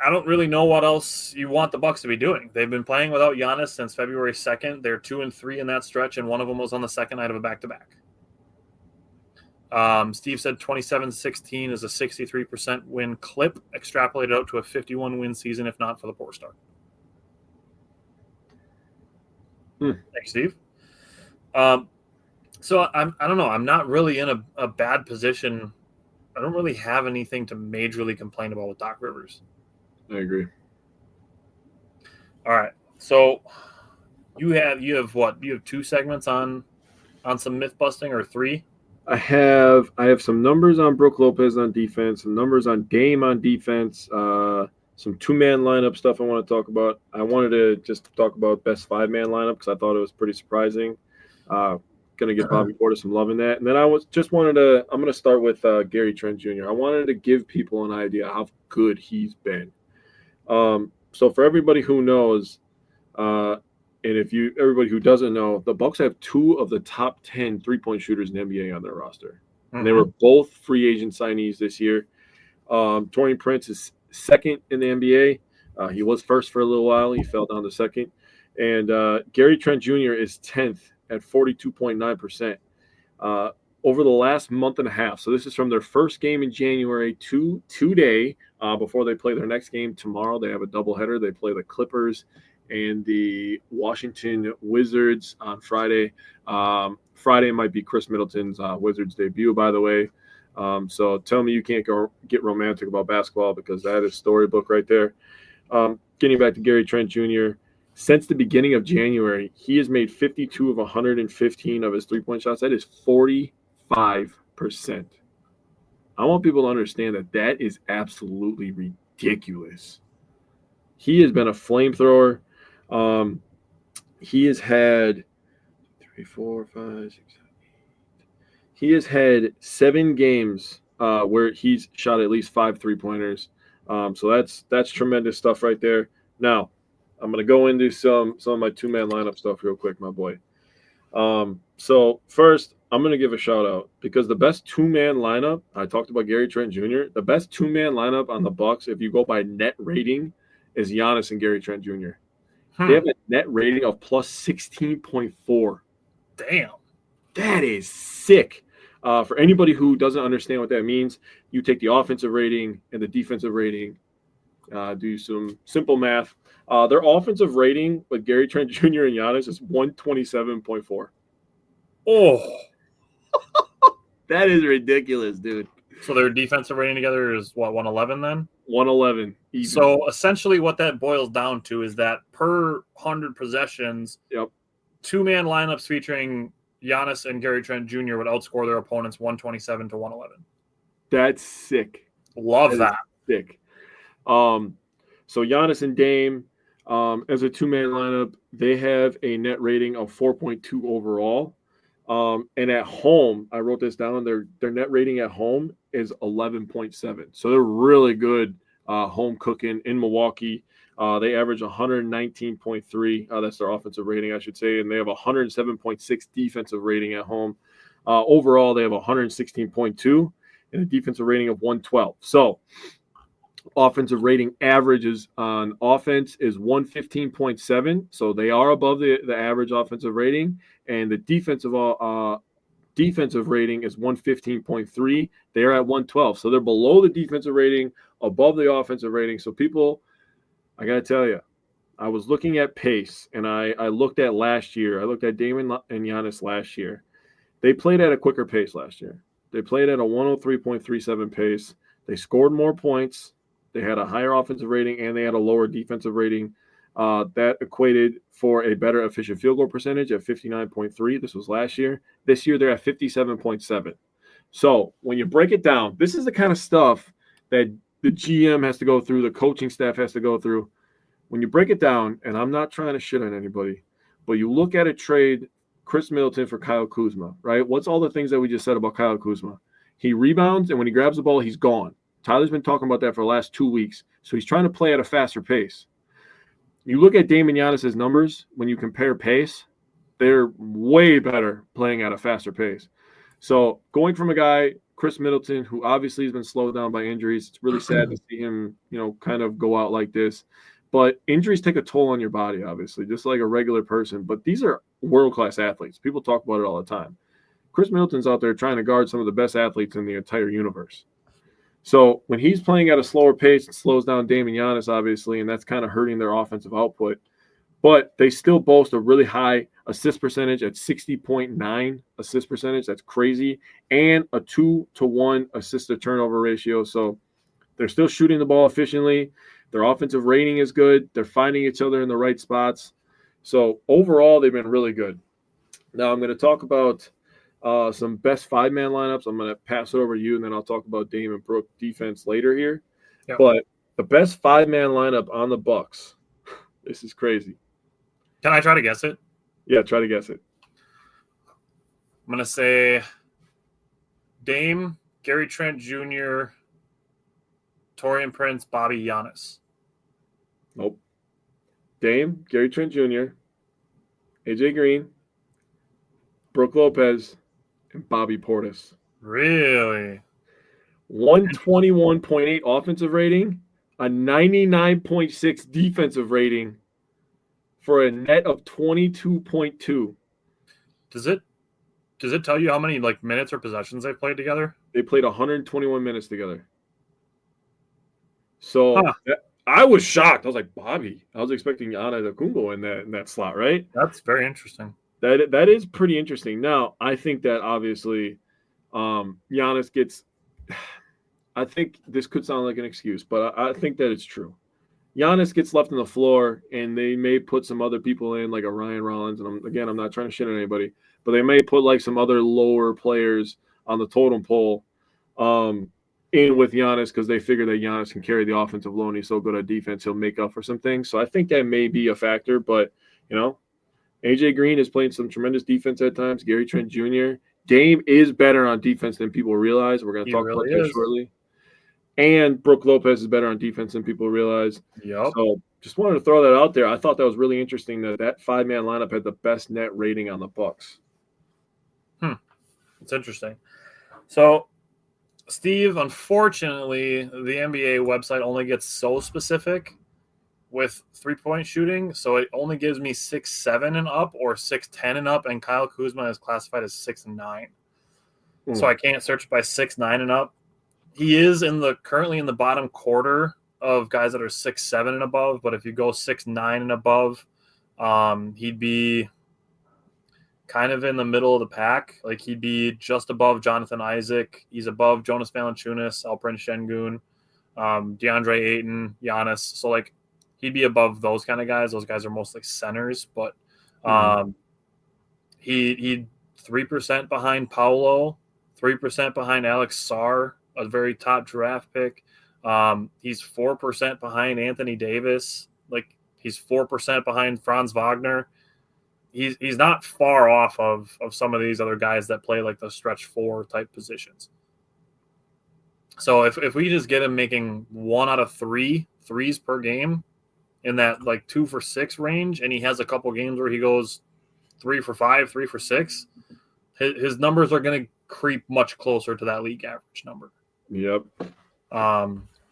I don't really know what else you want the Bucks to be doing. They've been playing without Giannis since February 2nd. They're 2-3 in that stretch, and one of them was on the second night of a back-to-back. Steve said 27-16 is a 63% win clip, extrapolated out to a 51-win season if not for the poor start. Thanks, Steve. So I don't know. I'm not really in a bad position. I don't really have anything to majorly complain about with Doc Rivers. I agree. All right. So you have what? You have 2 segments on some myth busting, or 3? I have some numbers on Brook Lopez on defense, some numbers on Dame on defense, some 2-man lineup stuff I want to talk about. I wanted to just talk about best 5-man lineup because I thought it was pretty surprising. Going to give Bobby Portis some love in that. And then I'm going to start with Gary Trent Jr. I wanted to give people an idea how good he's been. So for everybody who knows, and everybody who doesn't know, the Bucks have 2 of the top 10 3-point shooters in the NBA on their roster. Mm-hmm. And they were both free agent signees this year. Taurean Prince is 2nd in the NBA. He was first for a little while. He fell down to 2nd. And Gary Trent Jr. is 10th at 42.9% over the last month and a half. So this is from their first game in January to today before they play their next game tomorrow. They have a doubleheader. They play the Clippers and the Washington Wizards on Friday. Friday might be Chris Middleton's Wizards debut, by the way. So tell me you can't get romantic about basketball because that is storybook right there. Getting back to Gary Trent Jr., since the beginning of January, he has made 52 of 115 of his 3-point shots. That is 45%. I want people to understand that is absolutely ridiculous. He has been a flamethrower. He has had 3, 4, 5, 6, 7, 8. He has had 7 games where he's shot at least 5 3-pointers. So that's tremendous stuff right there. Now, I'm going to go into some of my 2-man lineup stuff real quick, my boy. So first, I'm going to give a shout out because the best 2-man lineup, I talked about Gary Trent Jr., the best 2-man lineup on the Bucks, if you go by net rating, is Giannis and Gary Trent Jr. They have a net rating of plus 16.4. Damn. That is sick. For anybody who doesn't understand what that means, you take the offensive rating and the defensive rating, do some simple math. Their offensive rating with Gary Trent Jr. and Giannis is 127.4. Oh, that is ridiculous, dude. So their defensive rating together is what, 111 then? 111. Even. So essentially what that boils down to is that per 100 possessions, two-man lineups featuring Giannis and Gary Trent Jr. would outscore their opponents 127 to 111. That's sick. Love that. Sick. So Giannis and Dame, as a two-man lineup, they have a net rating of 4.2 overall. And at home, I wrote this down, their net rating at home is 11.7. So they're really good home cooking in Milwaukee. They average 119.3. That's their offensive rating, I should say. And they have 107.6 defensive rating at home. Overall, they have 116.2 and a defensive rating of 112. So offensive rating averages on offense is 115.7. So they are above the average offensive rating. And the defensive rating is 115.3. They are at 112. So they're below the defensive rating, above the offensive rating. So people, I got to tell you, I was looking at pace, and I looked at last year. I looked at Damon and Giannis last year. They played at a quicker pace last year. They played at a 103.37 pace. They scored more points. They had a higher offensive rating, and they had a lower defensive rating. That equated for a better efficient field goal percentage at 59.3. This was last year. This year, they're at 57.7. So when you break it down, this is the kind of stuff that the GM has to go through, the coaching staff has to go through. When you break it down, and I'm not trying to shit on anybody, but you look at a trade, Chris Middleton for Kyle Kuzma, right? What's all the things that we just said about Kyle Kuzma? He rebounds, and when he grabs the ball, he's gone. Tyler's been talking about that for the last 2 weeks. So he's trying to play at a faster pace. You look at Dame and Giannis' numbers, when you compare pace, they're way better playing at a faster pace. So going from a guy, Chris Middleton, who obviously has been slowed down by injuries, it's really sad to see him, kind of go out like this. But injuries take a toll on your body, obviously, just like a regular person. But these are world-class athletes. People talk about it all the time. Chris Middleton's out there trying to guard some of the best athletes in the entire universe. So when he's playing at a slower pace, it slows down Dame and Giannis, obviously, and that's kind of hurting their offensive output. But they still boast a really high assist percentage at 60.9 assist percentage. That's crazy. And a 2-to-1 assist-to-turnover ratio. So they're still shooting the ball efficiently. Their offensive rating is good. They're finding each other in the right spots. So overall, they've been really good. Now I'm going to talk about some best five-man lineups. I'm going to pass it over to you, and then I'll talk about Dame and Brook defense later here. Yep. But the best five-man lineup on the Bucks, this is crazy. Can I try to guess it? Yeah, try to guess it. I'm going to say Dame, Gary Trent Jr., Taurean Prince, Bobby, Giannis. Nope. Dame, Gary Trent Jr., AJ Green, Brook Lopez, and Bobby Portis. Really? 121.8 offensive rating, a 99.6 defensive rating for a net of 22.2. Does it tell you how many minutes or possessions they've played together? They played 121 minutes together. So I was shocked. I was like, Bobby. I was expecting Giannis Antetokounmpo in that slot, right? That's very interesting. That is pretty interesting. Now, I think that obviously Giannis gets – I think this could sound like an excuse, but I think that it's true. Giannis gets left on the floor, and they may put some other people in, like a Ryan Rollins. And I'm not trying to shit on anybody, but they may put some other lower players on the totem pole in with Giannis because they figure that Giannis can carry the offensive load. He's so good at defense, he'll make up for some things. So I think that may be a factor, but AJ Green is playing some tremendous defense at times. Gary Trent Jr. Dame is better on defense than people realize. We're going to talk about that shortly. And Brook Lopez is better on defense than people realize. Yep. So just wanted to throw that out there. I thought that was really interesting that five-man lineup had the best net rating on the Bucks. It's interesting. So, Steve, unfortunately, the NBA website only gets so specific with three-point shooting, so it only gives me 6'7" and up or 6'10" and up, and Kyle Kuzma is classified as 6'9". so I can't search by 6'9" and up. He is currently in the bottom quarter of guys that are 6'7" and above, but if you go 6'9" and above, he'd be kind of in the middle of the pack. Like, he'd be just above Jonathan Isaac. He's above Jonas Valanciunas, Alperen Şengün, DeAndre Ayton, Giannis. So, like, he'd be above those kind of guys. Those guys are mostly centers, but he'd 3% behind Paolo, 3% behind Alex Sarr, a very top draft pick. He's 4% behind Anthony Davis. Like, he's 4% behind Franz Wagner. He's not far off of some of these other guys that play like the stretch 4 type positions. So if we just get him making 1 out of 3 threes per game in that like 2 for 6 range, and he has a couple games where he goes 3 for 5, 3 for 6, his numbers are going to creep much closer to that league average number. Yep.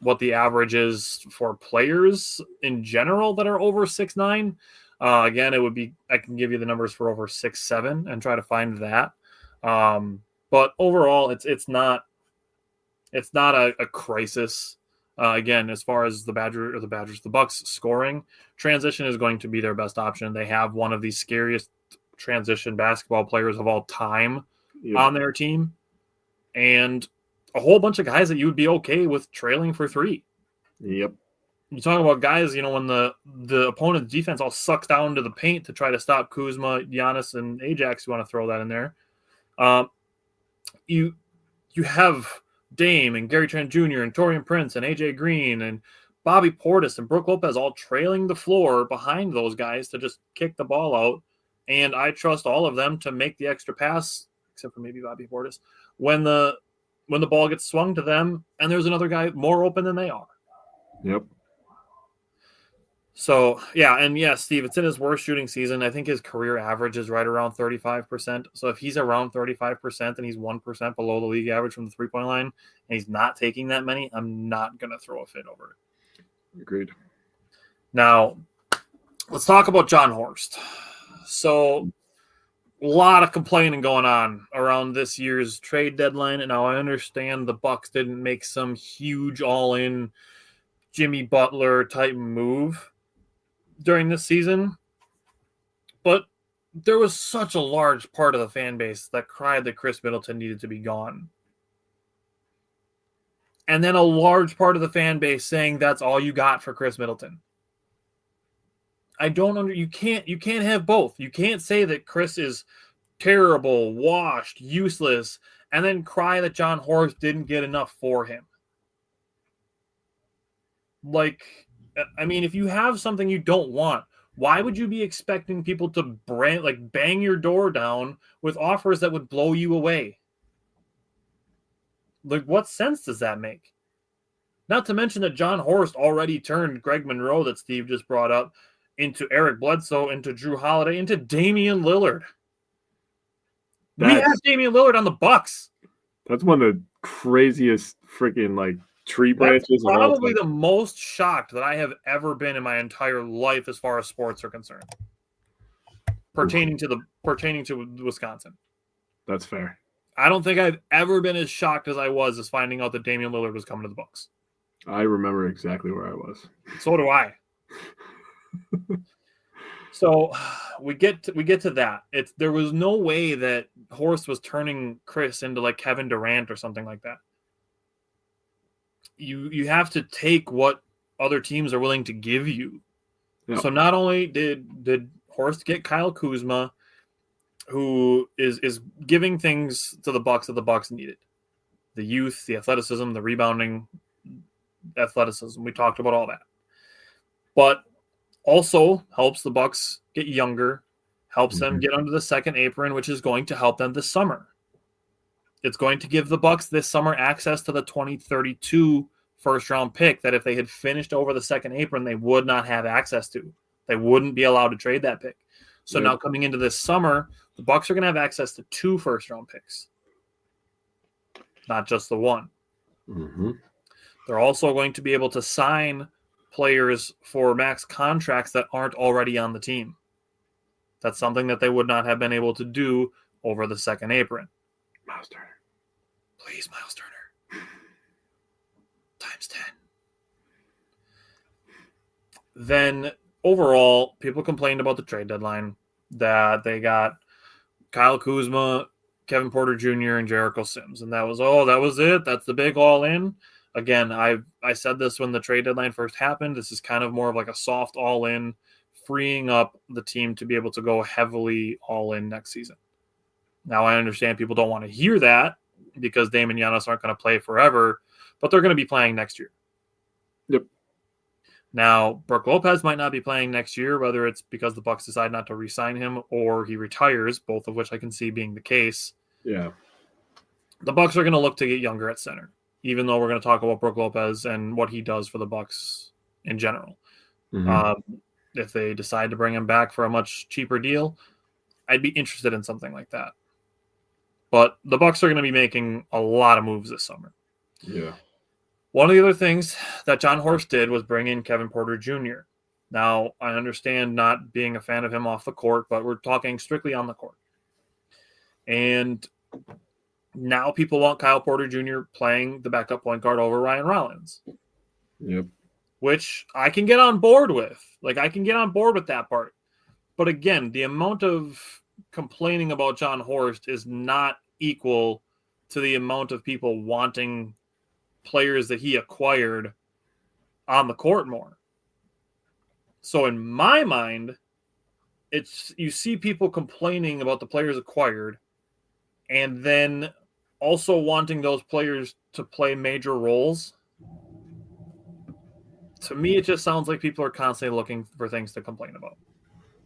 What the average is for players in general that are over 6'9", again, it would be, I can give you the numbers for over 6'7" and try to find that. But overall, it's not a crisis. Again, as far as the Bucks scoring, transition is going to be their best option. They have one of the scariest transition basketball players of all time on their team, and a whole bunch of guys that you would be okay with trailing for 3. Yep. You talk about guys, when the opponent's defense all sucks down to the paint to try to stop Kuzma, Giannis, and Ajax. You want to throw that in there. You have Dame and Gary Trent Jr. and Taurean Prince and AJ Green and Bobby Portis and Brook Lopez all trailing the floor behind those guys to just kick the ball out. And I trust all of them to make the extra pass, except for maybe Bobby Portis, when the ball gets swung to them and there's another guy more open than they are. Yep. So, yeah, Steve, it's in his worst shooting season. I think his career average is right around 35%. So if he's around 35% and he's 1% below the league average from the three-point line and he's not taking that many, I'm not going to throw a fit over it. Agreed. Now, let's talk about Jon Horst. So, a lot of complaining going on around this year's trade deadline. And now I understand the Bucks didn't make some huge all-in Jimmy Butler type move during this season, but there was such a large part of the fan base that cried that Chris Middleton needed to be gone. And then a large part of the fan base saying that's all you got for Chris Middleton. You can't have both. You can't say that Chris is terrible, washed, useless, and then cry that Jon Horst didn't get enough for him. Like, I mean, if you have something you don't want, why would you be expecting people to bang your door down with offers that would blow you away? Like, what sense does that make? Not to mention that Jon Horst already turned Greg Monroe, that Steve just brought up, into Eric Bledsoe, into Drew Holiday, into Damian Lillard. We have Damian Lillard on the Bucks. That's one of the craziest freaking tree branches. That's probably the most shocked that I have ever been in my entire life as far as sports are concerned, pertaining to Wisconsin. That's fair. I don't think I've ever been as shocked as I was as finding out that Damian Lillard was coming to the Bucks. I remember exactly where I was. So do I. So we get to that. There was no way that Horst was turning Chris into like Kevin Durant or something like that. You have to take what other teams are willing to give you. Yep. So not only did Horst get Kyle Kuzma, who is giving things to the Bucks that the Bucks needed. The youth, the athleticism, the rebounding athleticism. We talked about all that. But also helps the Bucks get younger, helps them get under the second apron, which is going to help them this summer. It's going to give the Bucks this summer access to the 2032 first-round pick that if they had finished over the second apron, they would not have access to. They wouldn't be allowed to trade that pick. So now coming into this summer, the Bucks are going to have access to 2 first-round picks, not just the one. Mm-hmm. They're also going to be able to sign players for max contracts that aren't already on the team. That's something that they would not have been able to do over the second apron. Please, Miles Turner. Times 10. Then overall, people complained about the trade deadline that they got Kyle Kuzma, Kevin Porter Jr., and Jericho Sims. And that was it. That's the big all-in. Again, I said this when the trade deadline first happened. This is kind of more of like a soft all-in, freeing up the team to be able to go heavily all-in next season. Now, I understand people don't want to hear that because Dame and Giannis aren't going to play forever, but they're going to be playing next year. Yep. Now, Brook Lopez might not be playing next year, whether it's because the Bucks decide not to re-sign him or he retires, both of which I can see being the case. Yeah. The Bucks are going to look to get younger at center, even though we're going to talk about Brook Lopez and what he does for the Bucks in general. Mm-hmm. If they decide to bring him back for a much cheaper deal, I'd be interested in something like that. But the Bucks are going to be making a lot of moves this summer. Yeah. One of the other things that John Horst did was bring in Kevin Porter Jr. Now, I understand not being a fan of him off the court, but we're talking strictly on the court. And now people want Kyle Porter Jr. playing the backup point guard over Ryan Rollins. Yep. Which I can get on board with. Like, I can get on board with that part. But again, the amount of complaining about John Horst is not equal to the amount of people wanting players that he acquired on the court more. So in my mind, it's you see people complaining about the players acquired and then also wanting those players to play major roles. To me, it just sounds like people are constantly looking for things to complain about.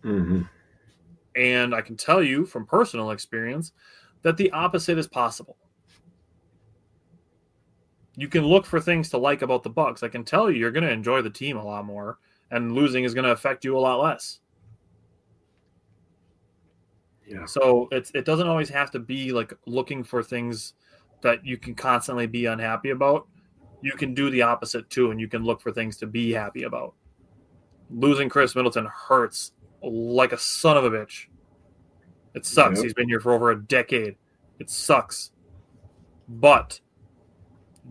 Mm-hmm. And I can tell you from personal experience that the opposite is possible. You can look for things to like about the Bucks. I can tell you you're going to enjoy the team a lot more, and losing is going to affect you a lot less. Yeah. So it doesn't always have to be like looking for things that you can constantly be unhappy about. You can do the opposite too, and you can look for things to be happy about. Losing Chris Middleton hurts like a son of a bitch. It sucks. Yep. He's been here for over a decade. It sucks. But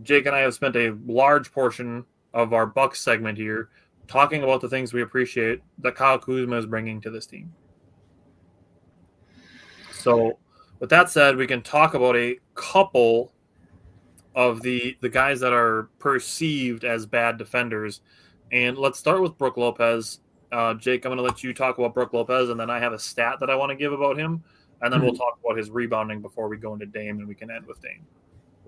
Jake and I have spent a large portion of our Bucks segment here talking about the things we appreciate that Kyle Kuzma is bringing to this team. So with that said, we can talk about a couple of the guys that are perceived as bad defenders. And let's start with Brook Lopez. Jake, I'm going to let you talk about Brook Lopez, and then I have a stat that I want to give about him. And then we'll talk about his rebounding before we go into Dame, and we can end with Dame.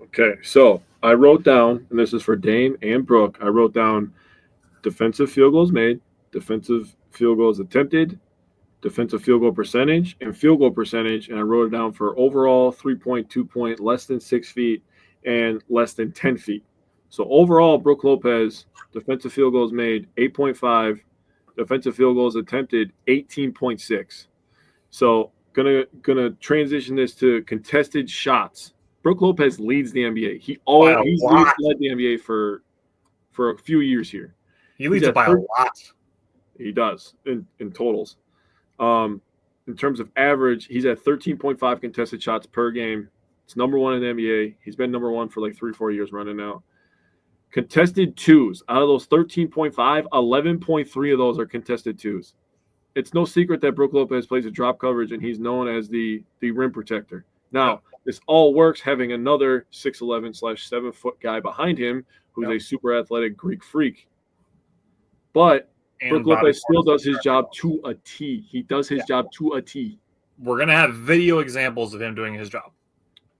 Okay, so I wrote down, and this is for Dame and Brook, I wrote down defensive field goals made, defensive field goals attempted, defensive field goal percentage, and field goal percentage, and I wrote it down for overall 3-point, 2-point, less than 6 feet, and less than 10 feet. So overall, Brook Lopez, defensive field goals made, 8.5, defensive field goals attempted, 18.6. So gonna transition this to contested shots. Brook Lopez leads the NBA. He's led the NBA for a few years here. He leads it by a lot. He does in totals. In terms of average, he's at 13.5 contested shots per game. It's number one in the NBA. He's been number one for like 3-4 years running now. Contested twos. Out of those 13.5, 11.3 of those are contested twos. It's no secret that Brook Lopez plays a drop coverage, and he's known as the rim protector. Now, this all works having another 6'11/7-foot guy behind him who's a super athletic Greek freak. But Brook Lopez still does his job to a T. He does his job to a T. We're going to have video examples of him doing his job.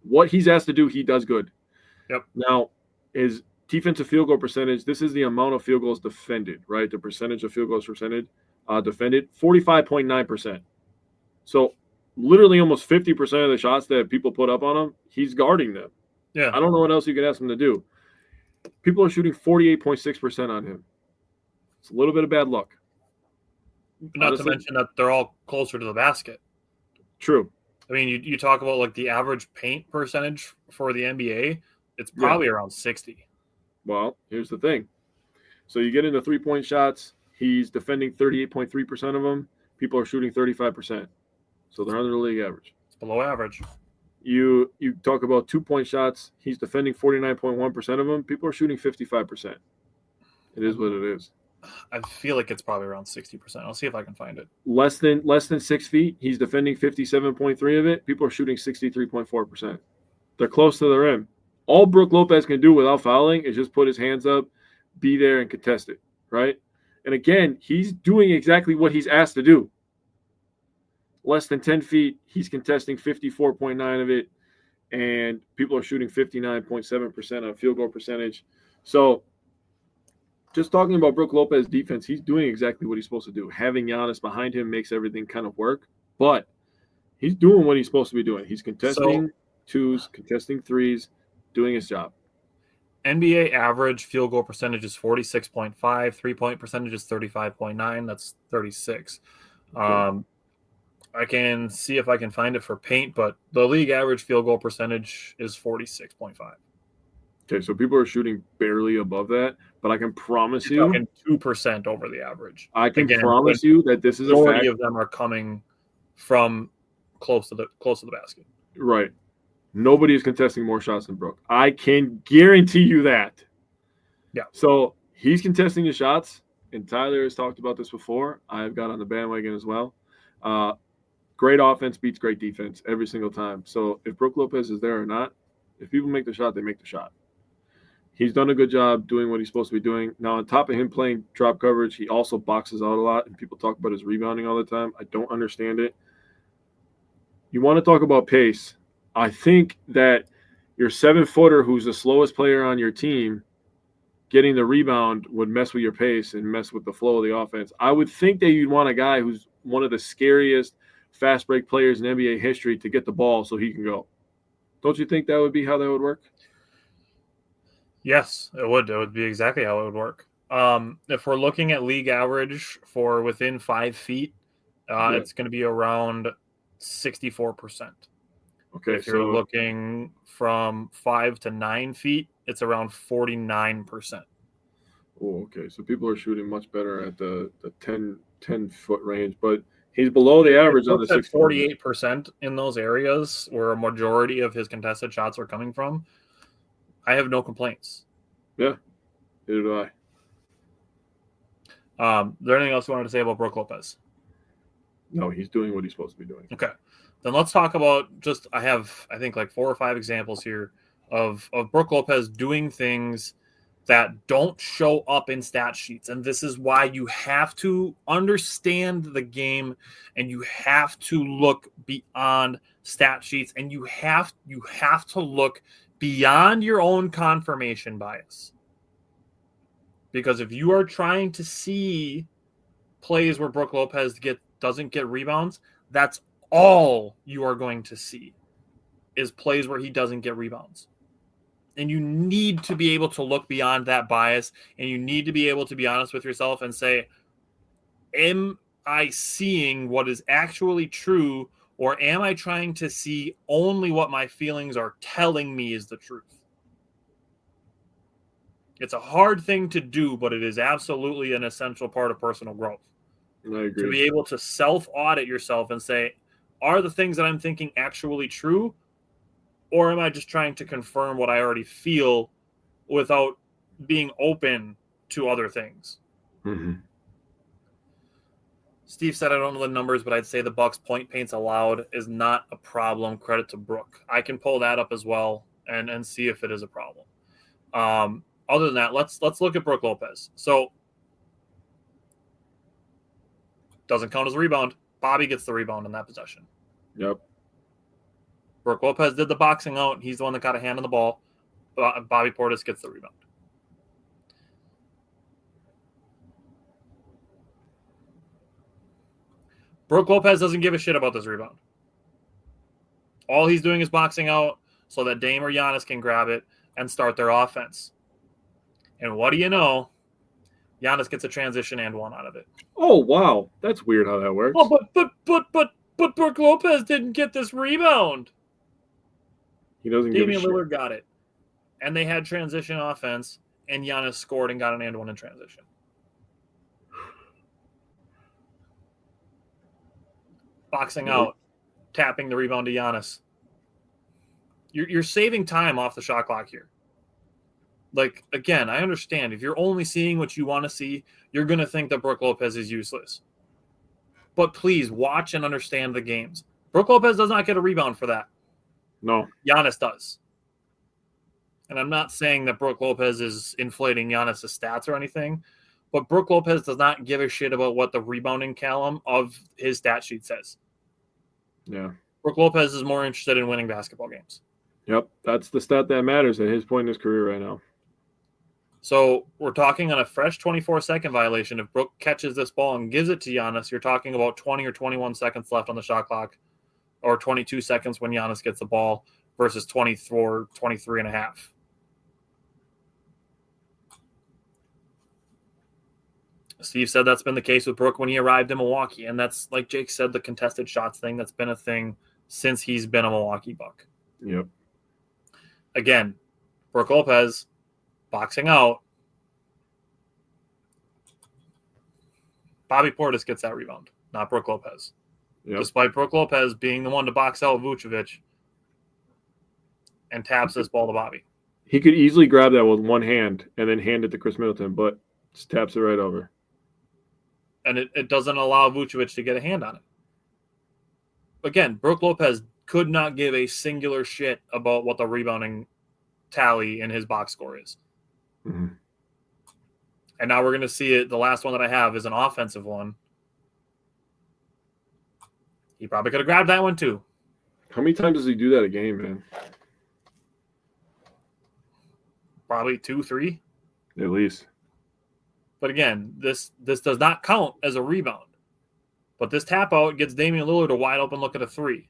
What he's asked to do, he does good. Yep. Now, his defensive field goal percentage, this is the amount of field goals defended, right? The percentage of field goals defended, 45.9%. So literally almost 50% of the shots that people put up on him, he's guarding them. Yeah. I don't know what else you can ask him to do. People are shooting 48.6% on him. It's a little bit of bad luck. Not honestly, to mention that they're all closer to the basket. True. I mean, you talk about like the average paint percentage for the NBA, it's probably around 60. Well, here's the thing. So you get into 3-point shots. He's defending 38.3% of them. People are shooting 35%. So they're under the league average. It's below average. You talk about 2-point shots. He's defending 49.1% of them. People are shooting 55%. It is what it is. I feel like it's probably around 60%. I'll see if I can find it. Less than 6 feet. He's defending 57.3 of it. People are shooting 63.4%. They're close to the rim. All Brook Lopez can do without fouling is just put his hands up, be there, and contest it, right? And again, he's doing exactly what he's asked to do. Less than 10 feet, he's contesting 54.9 of it, and people are shooting 59.7% on field goal percentage. So just talking about Brook Lopez defense, he's doing exactly what he's supposed to do. Having Giannis behind him makes everything kind of work, but he's doing what he's supposed to be doing. He's contesting twos, contesting threes, doing his job. NBA average field goal percentage is 46.5. 3-point percentage is 35.9. That's 36. I can see if I can find it for paint, but the league average field goal percentage is 46.5. Okay, so people are shooting barely above that, but I can promise You're you, talking 2% over the average. I can promise you that this is a fact. The majority of them are coming from close to the basket. Right. Nobody is contesting more shots than Brook. I can guarantee you that. Yeah. So he's contesting the shots, and Tyler has talked about this before. I've got on the bandwagon as well. Great offense beats great defense every single time. So if Brook Lopez is there or not, if people make the shot, they make the shot. He's done a good job doing what he's supposed to be doing. Now, on top of him playing drop coverage, he also boxes out a lot, and people talk about his rebounding all the time. I don't understand it. You want to talk about pace. I think that your 7-footer, who's the slowest player on your team, getting the rebound would mess with your pace and mess with the flow of the offense. I would think that you'd want a guy who's one of the scariest fast break players in NBA history to get the ball so he can go. Don't you think that would be how that would work? Yes, it would. It would be exactly how it would work. If we're looking at league average for within 5 feet, it's going to be around 64%. Okay, if you're looking from 5 to 9 feet, it's around 49%. Oh, okay. So people are shooting much better at the 10-foot range, but he's below the average on the 6. 48% in those areas where a majority of his contested shots are coming from. I have no complaints. Yeah, neither do I. Is there anything else you wanted to say about Brook Lopez? No, he's doing what he's supposed to be doing. Okay. Then let's talk about I think like 4 or 5 examples here of Brook Lopez doing things that don't show up in stat sheets. And this is why you have to understand the game and you have to look beyond stat sheets and you have to look beyond your own confirmation bias. Because if you are trying to see plays where Brook Lopez doesn't get rebounds, that's all you are going to see is plays where he doesn't get rebounds. And you need to be able to look beyond that bias, and you need to be able to be honest with yourself and say, am I seeing what is actually true, or am I trying to see only what my feelings are telling me is the truth? It's a hard thing to do, but it is absolutely an essential part of personal growth. I agree. To be able to self-audit yourself and say, are the things that I'm thinking actually true? Or am I just trying to confirm what I already feel without being open to other things? Mm-hmm. Steve said, I don't know the numbers, but I'd say the Bucks point paints allowed is not a problem. Credit to Brook. I can pull that up as well and see if it is a problem. Other than that, let's look at Brook Lopez. So doesn't count as a rebound. Bobby gets the rebound in that possession. Yep. Brook Lopez did the boxing out. He's the one that got a hand on the ball. Bobby Portis gets the rebound. Brook Lopez doesn't give a shit about this rebound. All he's doing is boxing out so that Dame or Giannis can grab it and start their offense. And what do you know? Giannis gets a transition and one out of it. Oh, wow. That's weird how that works. Oh, but Brook Lopez didn't get this rebound. He doesn't give a shit. Damian Lillard got it. And they had transition offense, and Giannis scored and got an and one in transition. Boxing out, tapping the rebound to Giannis. You're saving time off the shot clock here. Like, again, I understand if you're only seeing what you want to see, you're going to think that Brook Lopez is useless. But please watch and understand the games. Brook Lopez does not get a rebound for that. No. Giannis does. And I'm not saying that Brook Lopez is inflating Giannis' stats or anything, but Brook Lopez does not give a shit about what the rebounding column of his stat sheet says. Yeah. Brook Lopez is more interested in winning basketball games. Yep. That's the stat that matters at his point in his career right now. So we're talking on a fresh 24-second violation. If Brook catches this ball and gives it to Giannis, you're talking about 20 or 21 seconds left on the shot clock, or 22 seconds when Giannis gets the ball versus 24, 23 and a half. Steve said that's been the case with Brook when he arrived in Milwaukee, and that's, like Jake said, the contested shots thing. That's been a thing since he's been a Milwaukee Buck. Yep. Again, Brook Lopez boxing out. Bobby Portis gets that rebound, not Brook Lopez. Yep. Despite Brook Lopez being the one to box out Vucevic and taps this ball to Bobby. He could easily grab that with one hand and then hand it to Chris Middleton, but just taps it right over. And it doesn't allow Vucevic to get a hand on it. Again, Brook Lopez could not give a singular shit about what the rebounding tally in his box score is. Mm-hmm. And now we're going to see it. The last one that I have is an offensive one. He probably could have grabbed that one too. How many times does he do that a game, man? Probably 2, 3. At least. But again, this does not count as a rebound. But this tap out gets Damian Lillard a wide open look at a 3.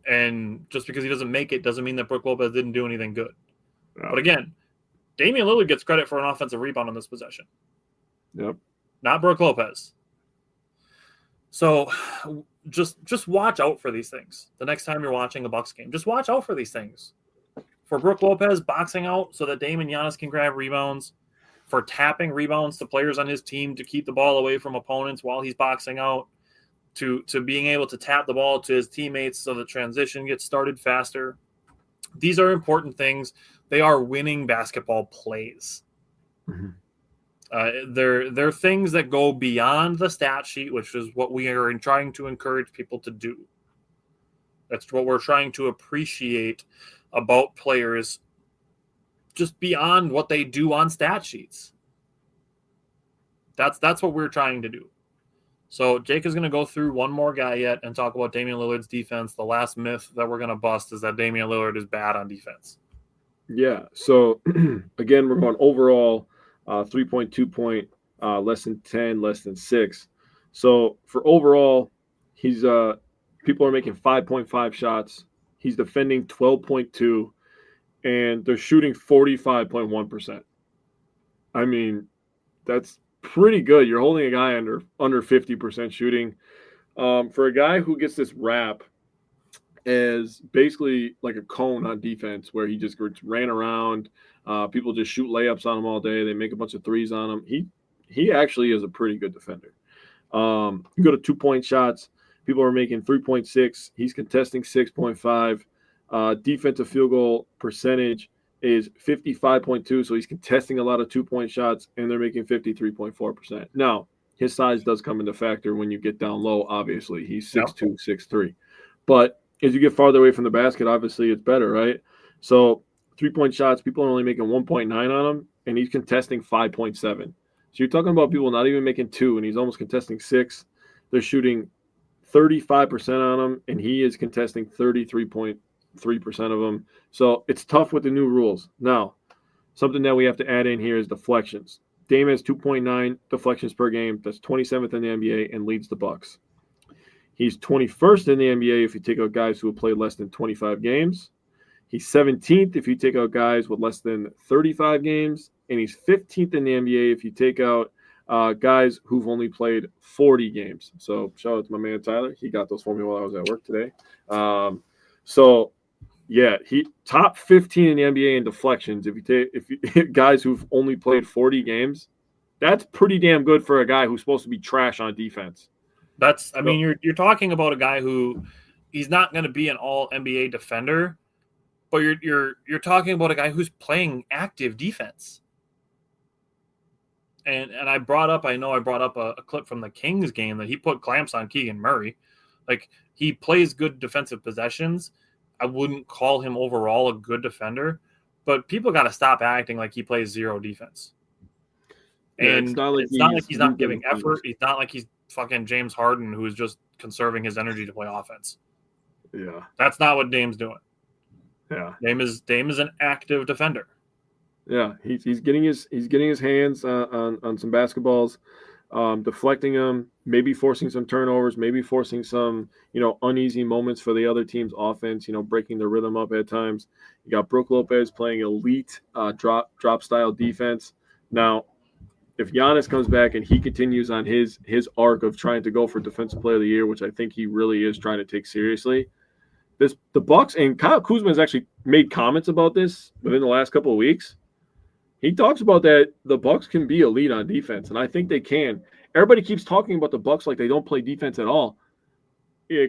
And just because he doesn't make it doesn't mean that Brook Lopez didn't do anything good. No. But again, Damian Lillard gets credit for an offensive rebound on this possession. Yep. Not Brook Lopez. So just watch out for these things. The next time you're watching a Bucks game, just watch out for these things. For Brook Lopez boxing out so that Dame and Giannis can grab rebounds, for tapping rebounds to players on his team to keep the ball away from opponents while he's boxing out, to being able to tap the ball to his teammates so the transition gets started faster. These are important things. They are winning basketball plays. Mm-hmm. They're things that go beyond the stat sheet, which is what we are trying to encourage people to do. That's what we're trying to appreciate about players, just beyond what they do on stat sheets. That's what we're trying to do. So Jake is going to go through one more guy yet and talk about Damian Lillard's defense. The last myth that we're going to bust is that Damian Lillard is bad on defense. Yeah. So again, we're going overall 3.2 point, less than 10, less than 6. So for overall, he's people are making 5.5 shots. He's defending 12.2, and they're shooting 45.1%. I mean, that's pretty good. You're holding a guy under 50% shooting. For a guy who gets this rap as basically like a cone on defense, where he just ran around, people just shoot layups on him all day. They make a bunch of threes on him. He actually is a pretty good defender. You go to 2-point shots. People are making 3.6. He's contesting 6.5. Defensive field goal percentage is 55.2. So he's contesting a lot of 2-point shots, and they're making 53.4%. Now, his size does come into factor when you get down low, obviously. He's 6'2", 6'3". But as you get farther away from the basket, obviously it's better, right? So 3-point shots, people are only making 1.9 on him, and he's contesting 5.7. So you're talking about people not even making 2, and he's almost contesting 6. They're shooting 35% on him, and he is contesting 33.3% of them. So it's tough with the new rules. Now, something that we have to add in here is deflections. Dame has 2.9 deflections per game. That's 27th in the NBA and leads the Bucks. He's 21st in the NBA if you take out guys who have played less than 25 games. He's 17th if you take out guys with less than 35 games. And he's 15th in the NBA if you take out guys who've only played 40 games. So shout out to my man Tyler. He got those for me while I was at work today. He top 15 in the NBA in deflections. If you guys who've only played 40 games, that's pretty damn good for a guy who's supposed to be trash on defense. You're talking about a guy who he's not going to be an all NBA defender, but you're talking about a guy who's playing active defense. And I brought up a clip from the Kings game that he put clamps on Keegan Murray. Like, he plays good defensive possessions. I wouldn't call him overall a good defender, but people got to stop acting like he plays zero defense. And it's not like he's not giving effort. It's not like he's fucking James Harden, who's just conserving his energy to play offense. Yeah. That's not what Dame's doing. Yeah. Dame is an active defender. Yeah, he's getting his hands on some basketballs, deflecting them, maybe forcing some turnovers, maybe forcing some uneasy moments for the other team's offense. Breaking the rhythm up at times. You got Brook Lopez playing elite drop style defense. Now, if Giannis comes back and he continues on his arc of trying to go for Defensive Player of the Year, which I think he really is trying to take seriously, the Bucks, and Kyle Kuzma has actually made comments about this within the last couple of weeks. He talks about that the Bucks can be elite on defense, and I think they can. Everybody keeps talking about the Bucks like they don't play defense at all.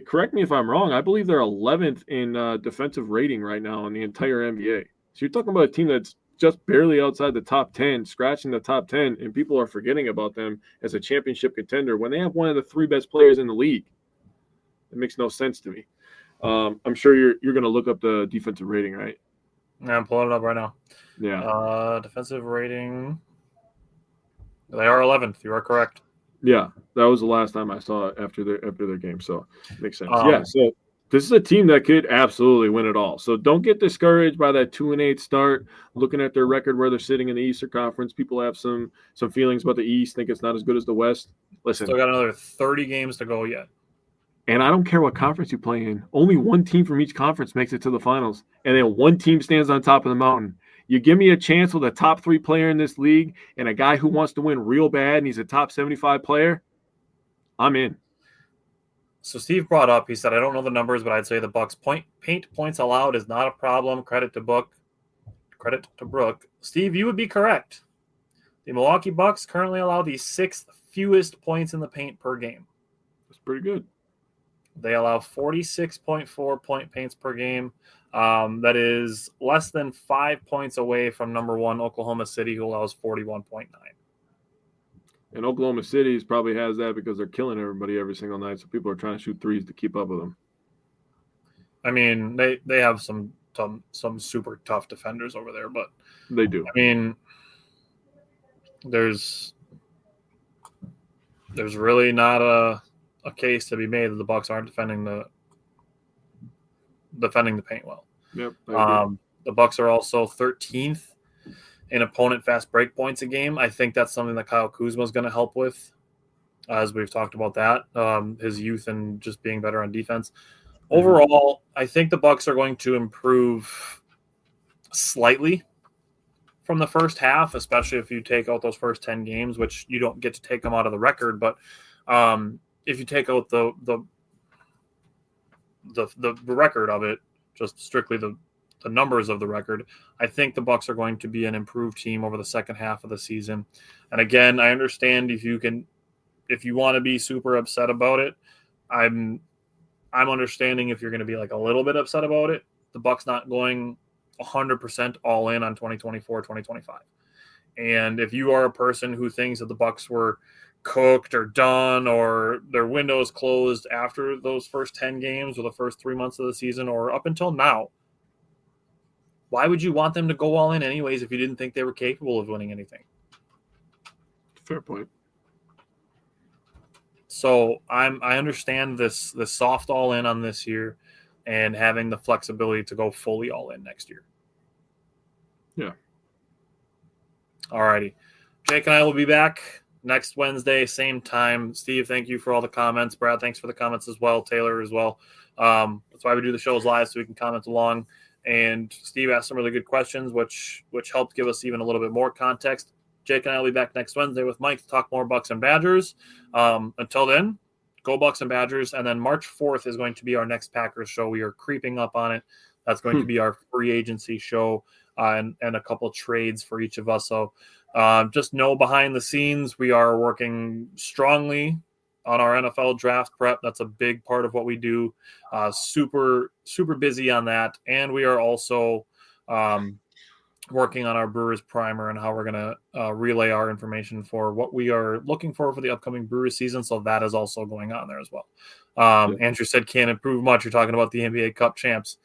Correct me if I'm wrong. I believe they're 11th in defensive rating right now in the entire NBA. So you're talking about a team that's just barely outside the top 10, scratching the top 10, and people are forgetting about them as a championship contender when they have one of the 3 best players in the league. It makes no sense to me. I'm sure you're going to look up the defensive rating, right? Yeah, I'm pulling it up right now. Yeah. Defensive rating. They are 11th. You are correct. Yeah, that was the last time I saw it after their game. So it makes sense. Yeah. So this is a team that could absolutely win it all. So don't get discouraged by that 2-8 start. Looking at their record where they're sitting in the Eastern Conference, people have some feelings about the East. Think it's not as good as the West. Listen, still got another 30 games to go yet. And I don't care what conference you play in. Only one team from each conference makes it to the finals. And then one team stands on top of the mountain. You give me a chance with a top 3 player in this league and a guy who wants to win real bad and he's a top 75 player, I'm in. So Steve brought up, he said, I don't know the numbers, but I'd say the Bucks paint points allowed is not a problem. Credit to Brook. Steve, you would be correct. The Milwaukee Bucks currently allow the 6th fewest points in the paint per game. That's pretty good. They allow 46.4 point paints per game. That is less than 5 points away from number 1 Oklahoma City, who allows 41.9. And Oklahoma City probably has that because they're killing everybody every single night, so people are trying to shoot threes to keep up with them. I mean, they have some super tough defenders over there, but they do. I mean, there's really not a case to be made that the Bucks aren't defending the paint well. Yep. The Bucks are also 13th in opponent fast break points a game. I think that's something that Kyle Kuzma is going to help with, as we've talked about that, his youth and just being better on defense. Overall, I think the Bucks are going to improve slightly from the first half, especially if you take out those first 10 games, which you don't get to take them out of the record. But if you take out the record of it, just strictly the numbers of the record, I think the Bucks are going to be an improved team over the second half of the season. And again, I understand if you want to be super upset about it, I'm understanding if you're going to be like a little bit upset about it. The Bucks not going 100% all in on 2024, 2025. And if you are a person who thinks that the Bucks were cooked or done or their window is closed after those first 10 games or the first 3 months of the season or up until now, why would you want them to go all in anyways if you didn't think they were capable of winning anything? Fair point. So I understand this soft all in on this year and having the flexibility to go fully all in next year. Yeah. All righty. Jake and I will be back next Wednesday, same time. Steve, thank you for all the comments. Brad, thanks for the comments as well. Taylor as well. That's why we do the shows live, so we can comment along. And Steve asked some really good questions, which helped give us even a little bit more context. Jake and I will be back next Wednesday with Mike to talk more Bucks and Badgers. Until then, go Bucks and Badgers. And then March 4th is going to be our next Packers show. We are creeping up on it. That's going to be our free agency show and a couple trades for each of us. So just know behind the scenes, we are working strongly on our NFL draft prep. That's a big part of what we do. Super busy on that, and we are also working on our Brewers primer and how we're going to relay our information for what we are looking for the upcoming Brewers season. So that is also going on there as well. Andrew said can't improve much. You're talking about the NBA Cup champs.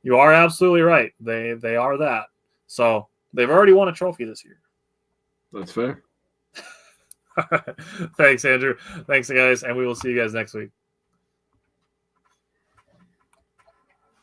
You are absolutely right. They are that. So they've already won a trophy this year. That's fair. Thanks, Andrew. Thanks, guys. And we will see you guys next week.